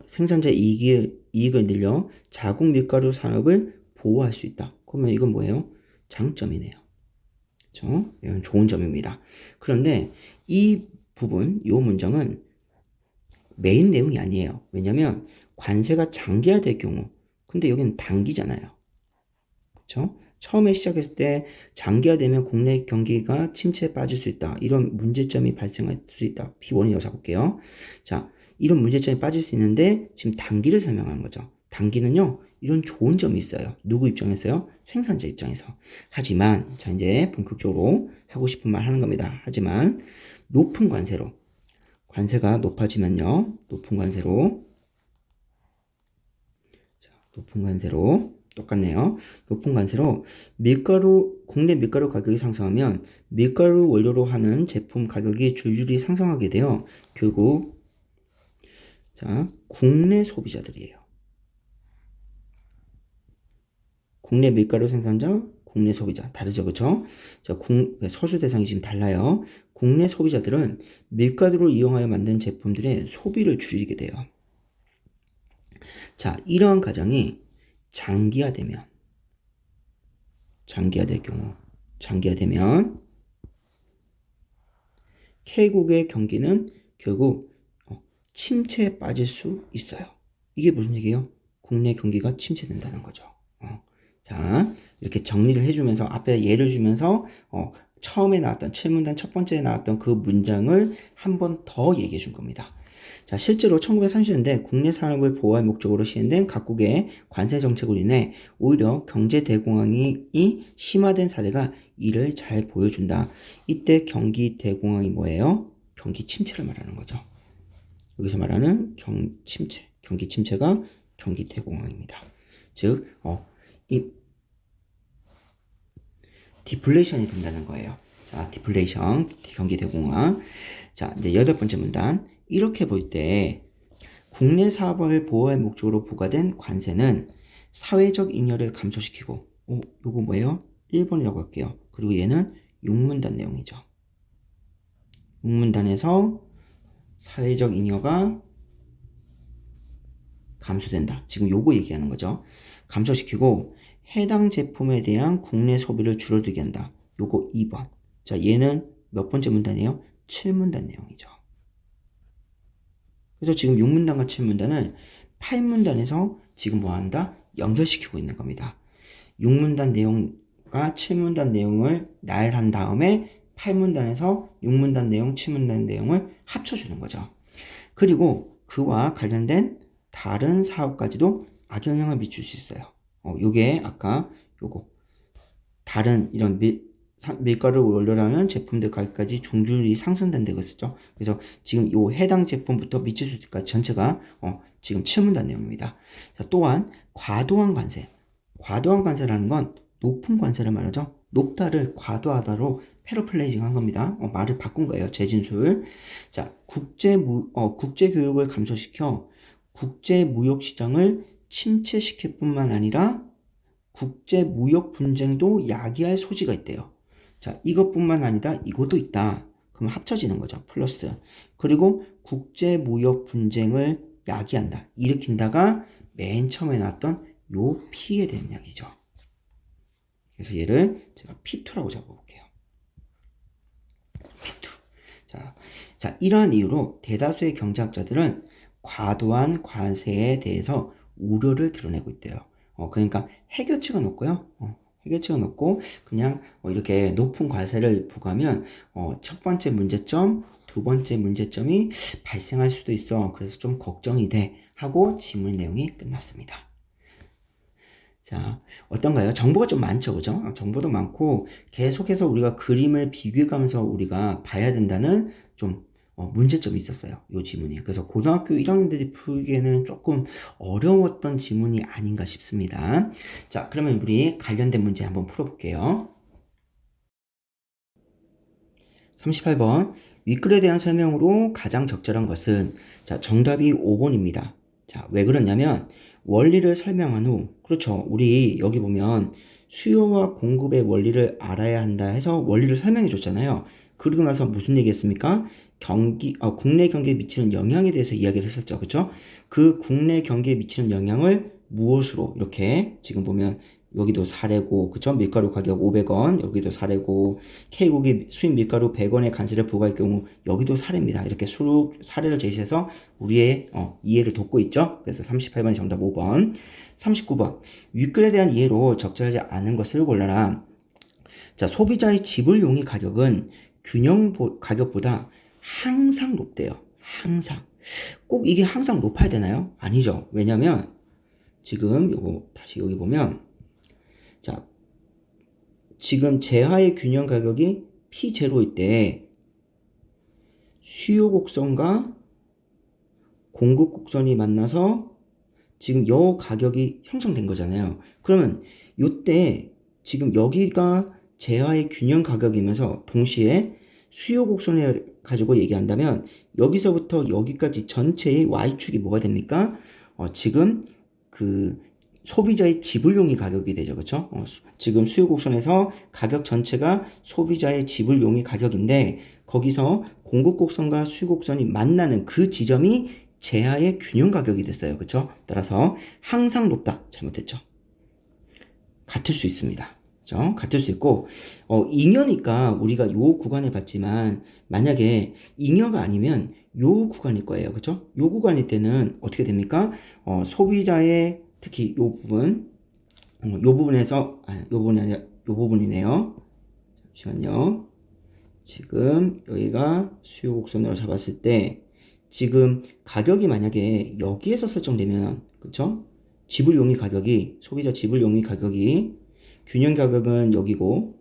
생산자의 이익을 늘려 자국 밀가루 산업을 보호할 수 있다. 그러면 이건 뭐예요? 장점이네요. 그렇죠? 이건 좋은 점입니다. 그런데 이 부분, 이 문장은 메인 내용이 아니에요. 왜냐면 관세가 장기화될 경우, 근데 여기는 단기잖아요. 그렇죠? 처음에 시작했을 때 장기화되면 국내 경기가 침체에 빠질 수 있다. 이런 문제점이 발생할 수 있다. P1이라고 잡을게요. 자, 이런 문제점이 빠질 수 있는데 지금 단기를 설명하는 거죠. 단기는요, 이런 좋은 점이 있어요. 누구 입장에서요? 생산자 입장에서. 하지만, 자, 이제 본격적으로 하고 싶은 말 하는 겁니다. 하지만, 높은 관세로, 관세가 높아지면요, 높은 관세로 높은 관세로 똑같네요. 높은 관세로 국내 밀가루 가격이 상승하면 밀가루 원료로 하는 제품 가격이 줄줄이 상승하게 되어 결국 자, 국내 소비자들이에요. 국내 밀가루 생산자, 국내 소비자 다르죠, 그렇죠? 자, 서술 대상이 지금 달라요. 국내 소비자들은 밀가루를 이용하여 만든 제품들의 소비를 줄이게 돼요. 자, 이러한 과정이 장기화될 경우, 장기화되면 K국의 경기는 결국 침체에 빠질 수 있어요. 이게 무슨 얘기예요? 국내 경기가 침체된다는 거죠. 자, 이렇게 정리를 해주면서 앞에 예를 주면서 처음에 나왔던 7문단 첫 번째에 나왔던 그 문장을 한 번 더 얘기해 준 겁니다. 자, 실제로 1930년대 국내 산업을 보호할 목적으로 시행된 각국의 관세 정책으로 인해 오히려 경제 대공황이 심화된 사례가 이를 잘 보여준다. 이때 경기 대공황이 뭐예요? 경기 침체를 말하는 거죠. 여기서 말하는 경기 침체가 경기 대공황입니다. 즉, 이 디플레이션이 된다는 거예요. 자, 디플레이션, 경기 대공황. 자, 이제 8번째 문단. 이렇게 볼 때 국내 사업을 보호할 목적으로 부과된 관세는 사회적 잉여를 감소시키고 요거 뭐예요? 1번이라고 할게요. 그리고 얘는 6문단 내용이죠. 6문단에서 사회적 잉여가 감소된다. 지금 요거 얘기하는 거죠. 감소시키고 해당 제품에 대한 국내 소비를 줄어들게 한다. 요거 2번. 자, 얘는 몇 번째 문단이에요? 7문단 내용이죠. 그래서 지금 6문단과 7문단을 8문단에서 지금 뭐 한다? 연결시키고 있는 겁니다. 6문단 내용과 7문단 내용을 나열한 다음에 8문단에서 6문단 내용, 7문단 내용을 합쳐주는 거죠. 그리고 그와 관련된 다른 사업까지도 악영향을 미칠 수 있어요. 요게 아까 요거 다른 이런 밀가루 원료로 하는 제품들 가격까지 중줄이 상승된다고 했었죠. 그래서 지금 요 해당 제품부터 미칠 수 있을까 전체가 지금 7문단 내용입니다. 자, 또한 과도한 관세라는 건 높은 관세를 말하죠. 높다를 과도하다로 패러플레이징 한 겁니다. 말을 바꾼 거예요. 재진술. 자, 국제 교육을 감소시켜 국제 무역 시장을 침체시킬 뿐만 아니라 국제 무역 분쟁도 야기할 소지가 있대요. 자, 이것뿐만 아니다. 이것도 있다. 그럼 합쳐지는 거죠. 플러스. 그리고 국제 무역 분쟁을 야기한다. 일으킨다가 맨 처음에 나왔던 요 P에 대한 이야기죠. 그래서 얘를 제가 P2라고 잡아볼게요. P2. 자, 이러한 이유로 대다수의 경제학자들은 과도한 관세에 대해서 우려를 드러내고 있대요. 그러니까 해결책은 없고요. 해결책은 없고 그냥 이렇게 높은 관세를 부과하면 첫 번째 문제점, 두 번째 문제점이 발생할 수도 있어. 그래서 좀 걱정이 돼 하고 질문 내용이 끝났습니다. 자, 어떤가요? 정보가 좀 많죠, 그죠? 정보도 많고 계속해서 우리가 그림을 비교해가면서 우리가 봐야 된다는 좀 문제점이 있었어요. 이 지문이. 그래서 고등학교 1학년들이 풀기에는 조금 어려웠던 지문이 아닌가 싶습니다. 자, 그러면 우리 관련된 문제 한번 풀어볼게요. 38번. 윗글에 대한 설명으로 가장 적절한 것은 자, 정답이 5번입니다. 자, 왜 그러냐면 원리를 설명한 후 그렇죠. 우리 여기 보면 수요와 공급의 원리를 알아야 한다 해서 원리를 설명해 줬잖아요. 그러고 나서 무슨 얘기 했습니까? 국내 경기에 미치는 영향에 대해서 이야기를 했었죠. 그쵸? 그 국내 경기에 미치는 영향을 무엇으로 이렇게 지금 보면 여기도 사례고, 그쵸? 밀가루 가격 500원, 여기도 사례고, K국이 수입 밀가루 100원의 관세를 부과할 경우, 여기도 사례입니다. 이렇게 사례를 제시해서 우리의 이해를 돕고 있죠? 그래서 38번이 정답 5번. 39번. 윗글에 대한 이해로 적절하지 않은 것을 골라라. 자, 소비자의 지불 용의 가격은 균형 가격보다 항상 높대요. 항상. 꼭 이게 항상 높아야 되나요? 아니죠. 왜냐면, 지금 요거, 다시 여기 보면, 자, 지금 재화의 균형 가격이 P0일 때 수요 곡선과 공급 곡선이 만나서 지금 요 가격이 형성된 거잖아요. 그러면 요때 지금 여기가 재화의 균형 가격이면서 동시에 수요 곡선을 가지고 얘기한다면 여기서부터 여기까지 전체의 Y축이 뭐가 됩니까? 지금 그 소비자의 지불용이 가격이 되죠. 그렇죠? 지금 수요 곡선에서 가격 전체가 소비자의 지불용이 가격인데 거기서 공급 곡선과 수요 곡선이 만나는 그 지점이 재화의 균형 가격이 됐어요. 그렇죠? 따라서 항상 높다. 잘못했죠. 같을 수 있습니다. 그렇죠? 같을 수 있고 잉여니까 우리가 요 구간을 봤지만 만약에 잉여가 아니면 요 구간일 거예요. 그렇죠? 요 구간일 때는 어떻게 됩니까? 소비자의 특히 요 부분 요 부분에서 요 부분이 아니라 요 부분이네요. 잠시만요. 지금 여기가 수요 곡선으로 잡았을 때 지금 가격이 만약에 여기에서 설정되면 그쵸? 지불용이 가격이 소비자 지불용이 가격이 균형 가격은 여기고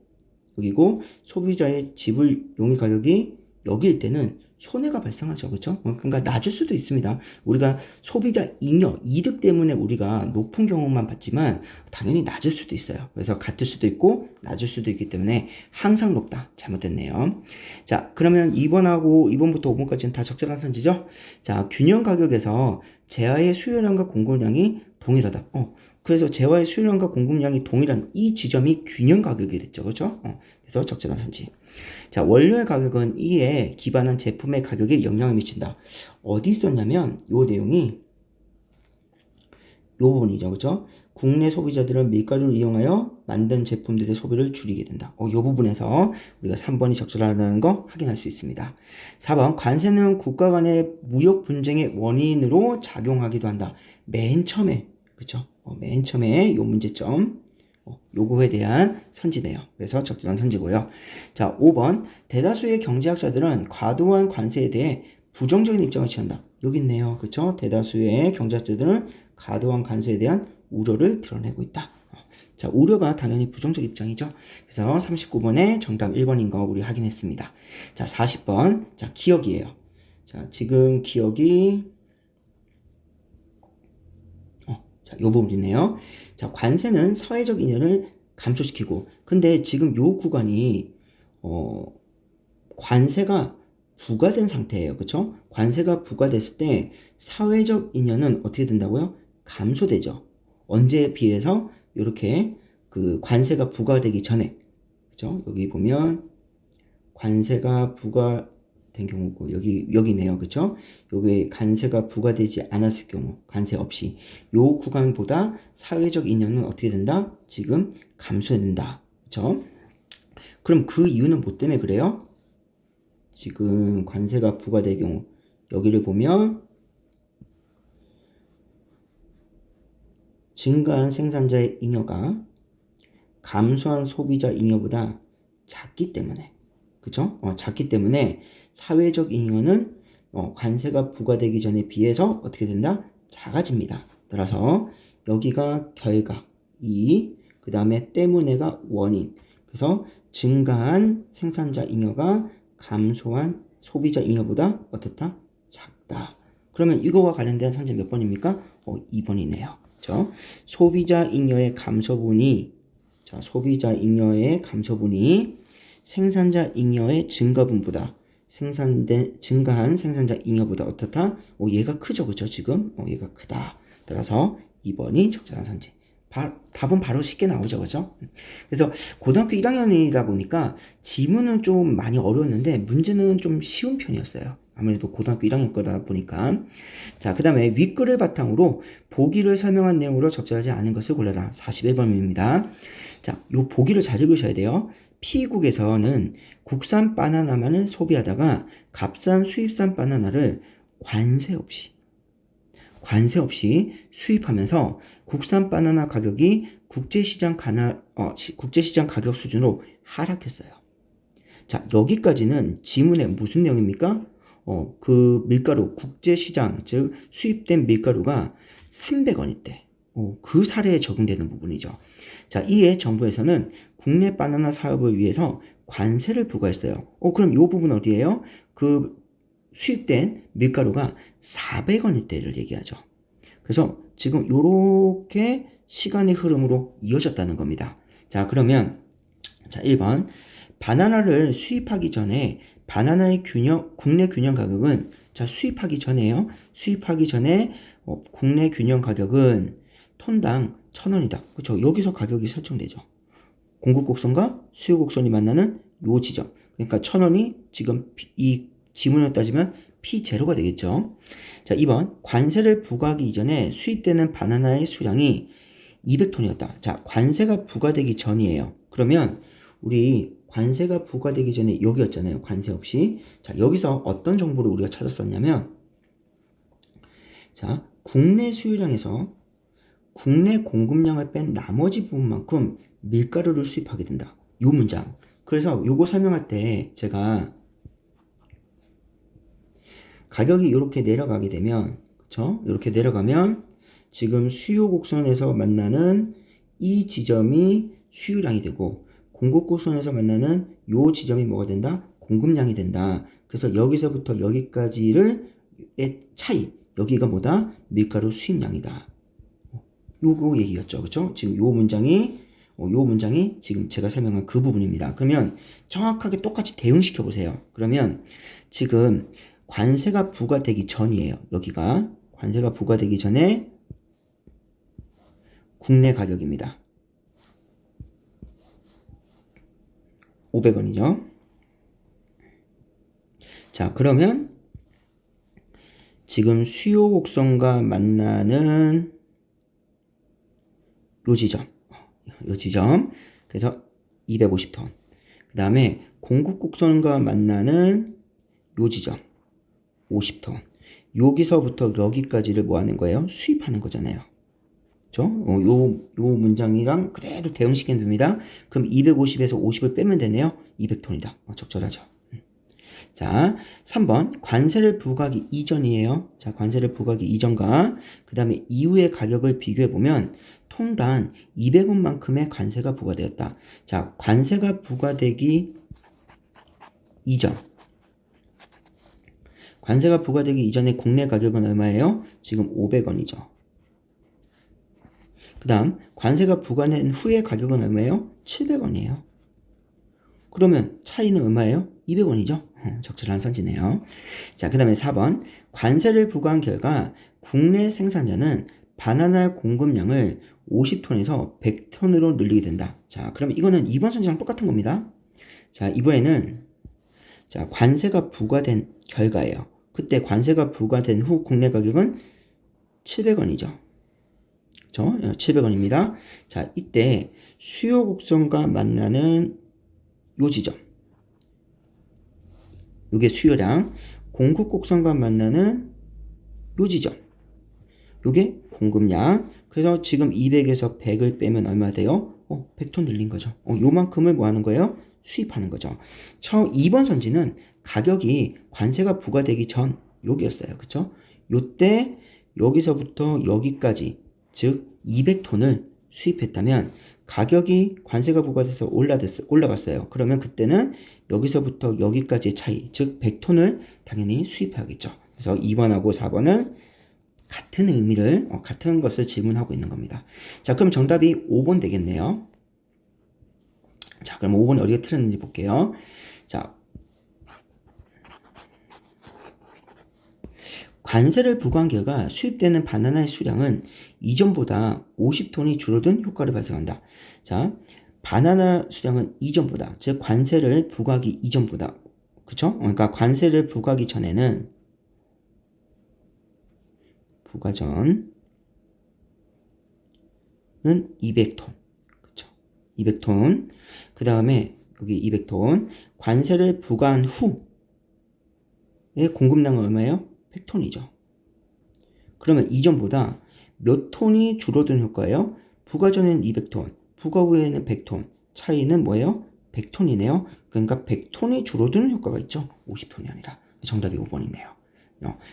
소비자의 지불용이 가격이 여기일 때는 손해가 발생하죠. 그렇죠? 그러니까 낮을 수도 있습니다. 우리가 소비자 잉여, 이득 때문에 우리가 높은 경우만 봤지만 당연히 낮을 수도 있어요. 그래서 같을 수도 있고 낮을 수도 있기 때문에 항상 높다. 잘못됐네요. 자, 그러면 2번하고 2번부터 5번까지는 다 적절한 선지죠? 자, 균형 가격에서 재화의 수요량과 공급량이 동일하다. 그래서 재화의 수요량과 공급량이 동일한 이 지점이 균형 가격이 됐죠. 그렇죠? 그래서 적절한 선지. 자, 원료의 가격은 이에 기반한 제품의 가격에 영향을 미친다. 어디 있었냐면 요 내용이 요 부분이죠. 그렇죠? 국내 소비자들은 밀가루를 이용하여 만든 제품들의 소비를 줄이게 된다. 요 부분에서 우리가 3번이 적절하다는 거 확인할 수 있습니다. 4번 관세는 국가 간의 무역 분쟁의 원인으로 작용하기도 한다. 맨 처음에 그렇죠? 맨 처음에 요 문제점 요거에 대한 선지네요. 그래서 적절한 선지고요. 자, 5번 대다수의 경제학자들은 과도한 관세에 대해 부정적인 입장을 취한다. 여기 있네요. 그렇죠? 대다수의 경제학자들은 과도한 관세에 대한 우려를 드러내고 있다. 자, 우려가 당연히 부정적 입장이죠. 그래서 39번에 정답 1번인 거 우리 확인했습니다. 자, 40번. 자, 기억이에요. 자, 지금 기억이 자, 요 부분이네요. 자, 관세는 사회적 인연을 감소시키고, 근데 지금 요 구간이, 관세가 부과된 상태예요. 그쵸? 관세가 부과됐을 때, 사회적 인연은 어떻게 된다고요? 감소되죠. 언제에 비해서, 이렇게, 그, 관세가 부과되기 전에, 그쵸? 여기 보면, 관세가 된 경우고 여기네요. 그쵸? 여기 관세가 부과되지 않았을 경우 관세 없이 요 구간보다 사회적 인연은 어떻게 된다? 지금 감소된다. 그쵸? 그럼 그 이유는 뭐 때문에 그래요? 지금 관세가 부과될 경우 여기를 보면 증가한 생산자의 잉여가 감소한 소비자 잉여보다 작기 때문에 그쵸? 작기 때문에 사회적 잉여는 관세가 부과되기 전에 비해서 어떻게 된다? 작아집니다. 따라서 여기가 결과 2, 그 다음에 때문에가 원인. 그래서 증가한 생산자 잉여가 감소한 소비자 잉여보다 어떻다? 작다. 그러면 이거와 관련된 선지 몇 번입니까? 2번이네요. 그렇죠? 소비자 잉여의 감소분이 소비자 잉여의 감소분이 생산자 잉여의 증가분보다 증가한 생산자 잉여보다 어떻다? 얘가 크죠. 그죠? 지금? 얘가 크다. 따라서 2번이 적절한 선지. 답은 바로 쉽게 나오죠. 그죠? 그래서 고등학교 1학년이다 보니까 지문은 좀 많이 어려웠는데 문제는 좀 쉬운 편이었어요. 아무래도 고등학교 1학년 거다 보니까. 자, 그 다음에 윗글을 바탕으로 보기를 설명한 내용으로 적절하지 않은 것을 골라라. 41번입니다. 자, 요 보기를 잘 읽으셔야 돼요. P국에서는 국산 바나나만을 소비하다가 값싼 수입산 바나나를 관세 없이 수입하면서 국산 바나나 가격이 국제시장 가격 수준으로 하락했어요. 자, 여기까지는 지문에 무슨 내용입니까? 그 밀가루, 국제시장, 즉 수입된 밀가루가 300원일 때, 그 사례에 적용되는 부분이죠. 자, 이에 정부에서는 국내 바나나 사업을 위해서 관세를 부과했어요. 그럼 이 부분 어디예요? 그 수입된 밀가루가 400원일 때를 얘기하죠. 그래서 지금 요렇게 시간의 흐름으로 이어졌다는 겁니다. 자, 그러면 자, 1번. 바나나를 수입하기 전에 바나나의 국내 균형 가격은 자, 수입하기 전에요. 수입하기 전에 국내 균형 가격은 톤당 1,000원이다. 그렇죠? 여기서 가격이 설정되죠. 공급 곡선과 수요 곡선이 만나는 요 지점. 그러니까 1,000원이 지금 이 지문을 따지면 P0가 되겠죠. 자, 2번. 관세를 부과하기 이전에 수입되는 바나나의 수량이 200톤이었다. 자, 관세가 부과되기 전이에요. 그러면 우리 관세가 부과되기 전에 여기였잖아요. 관세 없이. 자, 여기서 어떤 정보를 우리가 찾았었냐면, 자, 국내 수요량에서 국내 공급량을 뺀 나머지 부분만큼 밀가루를 수입하게 된다. 요 문장. 그래서 요거 설명할 때 제가 가격이 이렇게 내려가게 되면, 그쵸? 이렇게 내려가면 지금 수요 곡선에서 만나는 이 지점이 수요량이 되고, 공급 곡선에서 만나는 요 지점이 뭐가 된다? 공급량이 된다. 그래서 여기서부터 여기까지의 차이, 여기가 뭐다? 밀가루 수입량이다. 요거 얘기였죠. 그쵸? 지금 요 문장이 지금 제가 설명한 그 부분입니다. 그러면 정확하게 똑같이 대응시켜 보세요. 그러면 지금 관세가 부과되기 전이에요. 여기가 관세가 부과되기 전에 국내 가격입니다. 500원이죠. 자, 그러면 지금 수요 곡선과 만나는 요 지점. 그래서 250톤. 그 다음에 공급 곡선과 만나는 요 지점 50톤. 여기서부터 여기까지를 뭐 하는 거예요? 수입하는 거잖아요. 그죠? 요 문장이랑 그대로 대응시키면 됩니다. 그럼 250에서 50을 빼면 되네요. 200톤이다. 적절하죠. 자, 3번. 관세를 부과하기 이전이에요. 자, 관세를 부과하기 이전과 그 다음에 이후의 가격을 비교해보면 톤당 200원만큼의 관세가 부과되었다. 자, 관세가 부과되기 이전. 관세가 부과되기 이전에 국내 가격은 얼마예요? 지금 500원이죠. 그 다음 관세가 부과된 후의 가격은 얼마예요? 700원이에요. 그러면 차이는 얼마예요? 200원이죠. 적절한 선지네요. 자, 그 다음에 4번. 관세를 부과한 결과 국내 생산자는 바나나 공급량을 50톤에서 100톤으로 늘리게 된다. 자, 그러면 이거는 2번 선지랑 똑같은 겁니다. 자, 이번에는 자, 관세가 부과된 결과예요. 그때 관세가 부과된 후 국내 가격은 700원이죠. 그렇죠? 700원입니다. 자, 이때 수요 곡선과 만나는 요 지점. 요게 수요량. 공급 곡선과 만나는 요 지점. 요게 공급량. 그래서 지금 200에서 100을 빼면 얼마 돼요? 100톤 늘린 거죠. 요만큼을 뭐 하는 거예요? 수입하는 거죠. 처음 2번 선지는 가격이 관세가 부과되기 전 여기였어요. 그쵸? 요때 여기서부터 여기까지 즉 200톤을 수입했다면 가격이 관세가 부과돼서 올라갔어요. 그러면 그때는 여기서부터 여기까지의 차이 즉 100톤을 당연히 수입해야겠죠. 그래서 2번하고 4번은 같은 의미를 같은 것을 질문하고 있는 겁니다. 자, 그럼 정답이 5번 되겠네요. 자, 그럼 5번이 어디가 틀렸는지 볼게요. 자, 관세를 부과한 결과 수입되는 바나나의 수량은 이전보다 50톤이 줄어든 효과를 발생한다. 자, 바나나 수량은 이전보다, 즉 관세를 부과하기 이전보다, 그쵸? 그러니까 관세를 부과하기 전에는 부과 전은 200톤, 그쵸? 200톤. 그 다음에 여기 200톤. 관세를 부과한 후의 공급량은 얼마예요? 100톤이죠. 그러면 이전보다 몇 톤이 줄어든 효과예요? 부과 전에는 200톤, 부과 후에는 100톤. 차이는 뭐예요? 100톤이네요. 그러니까 100톤이 줄어드는 효과가 있죠. 50톤이 아니라. 정답이 5번이네요.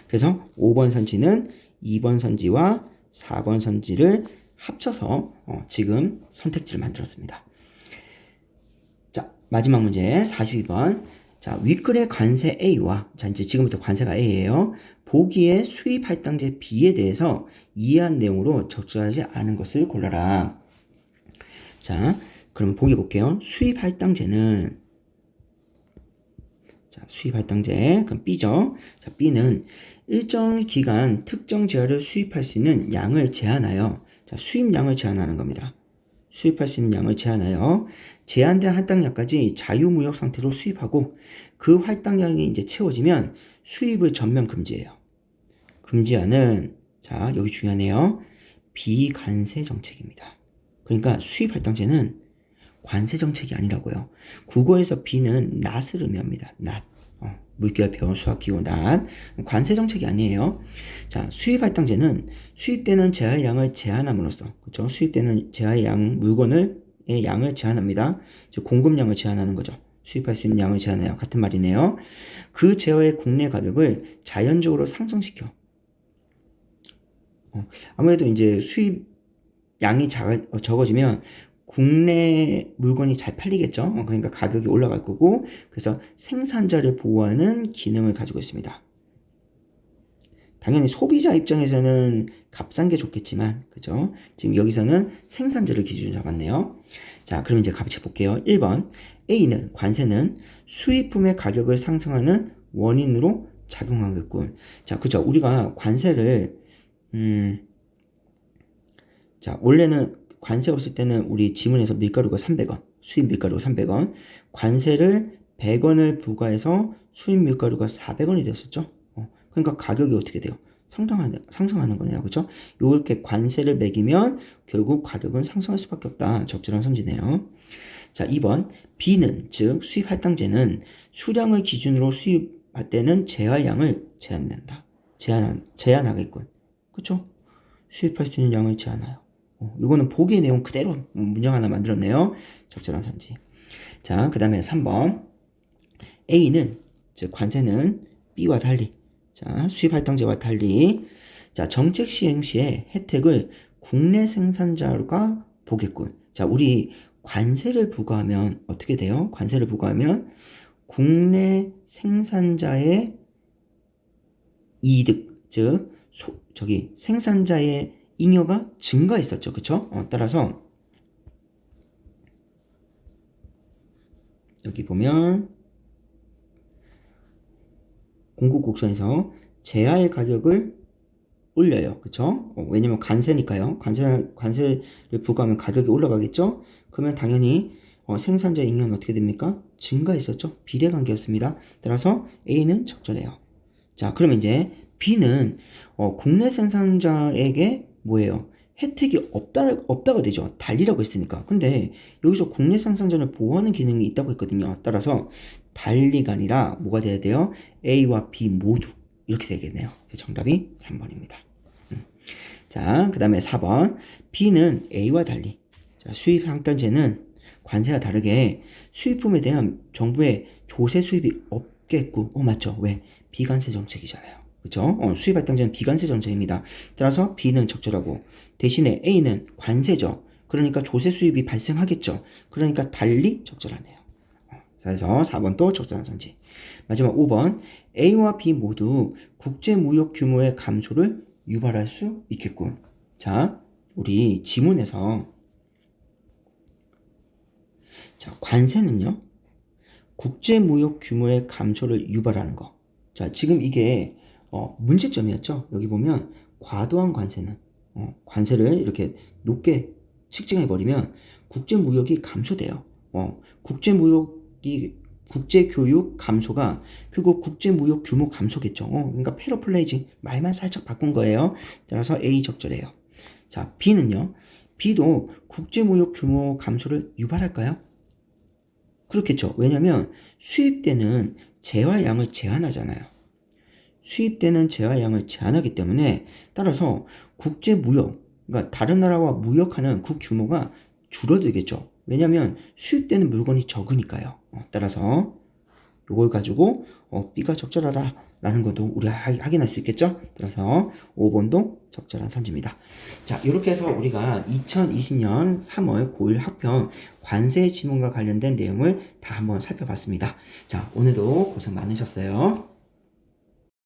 그래서 5번 선지는 2번 선지와 4번 선지를 합쳐서 지금 선택지를 만들었습니다. 자, 마지막 문제 42번. 자, 윗글의 관세 A와, 자, 이제 지금부터 관세가 A예요. 보기에 수입 할당제 B에 대해서 이해한 내용으로 적절하지 않은 것을 골라라. 자, 그럼 보기 볼게요. 수입 할당제는, 자, 수입 할당제, 그럼 B죠. 자, B는 일정 기간 특정 재화를 수입할 수 있는 양을 제한하여, 자, 수입량을 제한하는 겁니다. 수입할 수 있는 양을 제한하여 제한된 할당량까지 자유무역 상태로 수입하고 그 할당량이 이제 채워지면 수입을 전면 금지해요. 금지하는, 자, 여기 중요하네요. 비관세 정책입니다. 그러니까 수입 할당제는 관세 정책이 아니라고요. 국어에서 B는 낫을 의미합니다. 낫. 물결표, 수학기호, 낫. 관세 정책이 아니에요. 자, 수입 할당제는 수입되는 제한량을 제한함으로써, 그렇죠? 수입되는 제한량 물건의 양을 제한합니다. 즉 공급량을 제한하는 거죠. 수입할 수 있는 양을 제한해요. 같은 말이네요. 그 제어의 국내 가격을 자연적으로 상승시켜. 아무래도 이제 수입 양이 적어지면 국내 물건이 잘 팔리겠죠. 그러니까 가격이 올라갈 거고, 그래서 생산자를 보호하는 기능을 가지고 있습니다. 당연히 소비자 입장에서는 값싼 게 좋겠지만, 그죠? 지금 여기서는 생산자를 기준으로 잡았네요. 자, 그럼 이제 같이 볼게요. 1번, A는, 관세는 수입품의 가격을 상승하는 원인으로 작용하겠군. 자, 그죠? 우리가 관세를, 자, 원래는 관세 없을 때는 우리 지문에서 밀가루가 300원, 수입 밀가루가 300원, 관세를 100원을 부과해서 수입 밀가루가 400원이 됐었죠. 그러니까 가격이 어떻게 돼요? 상승하는 거네요. 그죠? 이렇게 관세를 매기면 결국 가격은 상승할 수밖에 없다. 적절한 선지네요. 자, 2번. B는, 즉 수입 할당제는 수량을 기준으로 수입할 때는 제한량을 제한한다. 제한하겠군. 그쵸? 수입할 수 있는 양을 제한하여. 이거는 보기의 내용 그대로 문장 하나 만들었네요. 적절한 선지. 자, 그 다음에 3번. A는, 즉 관세는 B와 달리, 자, 수입 할당제와 달리, 자, 정책 시행 시에 혜택을 국내 생산자가 보겠군. 자, 우리 관세를 부과하면 어떻게 돼요? 관세를 부과하면 국내 생산자의 이득, 즉 생산자의 잉여가 증가했었죠. 그쵸? 따라서 여기 보면 공급곡선에서 제화의 가격을 올려요. 그쵸? 왜냐면 관세니까요. 관세를 부과하면 가격이 올라가겠죠? 그러면 당연히 생산자 잉여는 어떻게 됩니까? 증가했었죠. 비례관계였습니다. 따라서 A는 적절해요. 자, 그러면 이제 B는 국내 생산자에게 뭐예요? 혜택이 없다가 되죠. 달리라고 했으니까. 근데 여기서 국내 생산자를 보호하는 기능이 있다고 했거든요. 따라서 달리가 아니라 뭐가 돼야 돼요? A와 B 모두 이렇게 되겠네요. 정답이 3번입니다. 자, 그 다음에 4번. B는 A와 달리, 자, 수입 할당제는 관세와 다르게 수입품에 대한 정부의 조세 수입이 없겠고, 맞죠? 왜? 비관세 정책이잖아요. 그쵸? 수입 할당제는 비관세 정책입니다. 따라서 B는 적절하고, 대신에 A는 관세죠. 그러니까 조세 수입이 발생하겠죠. 그러니까 달리 적절하네요. 그래서 4번 또 적절한 선지. 마지막 5번. A와 B 모두 국제무역 규모의 감소를 유발할 수 있겠군. 자, 우리 지문에서, 자, 관세는요, 국제무역 규모의 감소를 유발하는 거. 자, 지금 이게 문제점이었죠. 여기 보면 과도한 관세는, 관세를 이렇게 높게 측정해버리면 국제무역이 감소돼요. 국제교육 감소가 결국 국제무역 규모 감소겠죠. 그러니까 패러플레이징 말만 살짝 바꾼 거예요. 따라서 A 적절해요. 자, B는요. B도 국제무역 규모 감소를 유발할까요? 그렇겠죠. 왜냐하면 수입되는 재화량을 제한하잖아요. 수입되는 재화량을 제한하기 때문에 따라서 국제무역, 그러니까 다른 나라와 무역하는 그 규모가 줄어들겠죠. 왜냐하면 수입되는 물건이 적으니까요. 따라서 요걸 가지고 B가 적절하다라는 것도 우리가 확인할 수 있겠죠? 그래서 5번도 적절한 선지입니다. 자, 이렇게 해서 우리가 2020년 3월 고1 학평 관세 지문과 관련된 내용을 다 한번 살펴봤습니다. 자, 오늘도 고생 많으셨어요.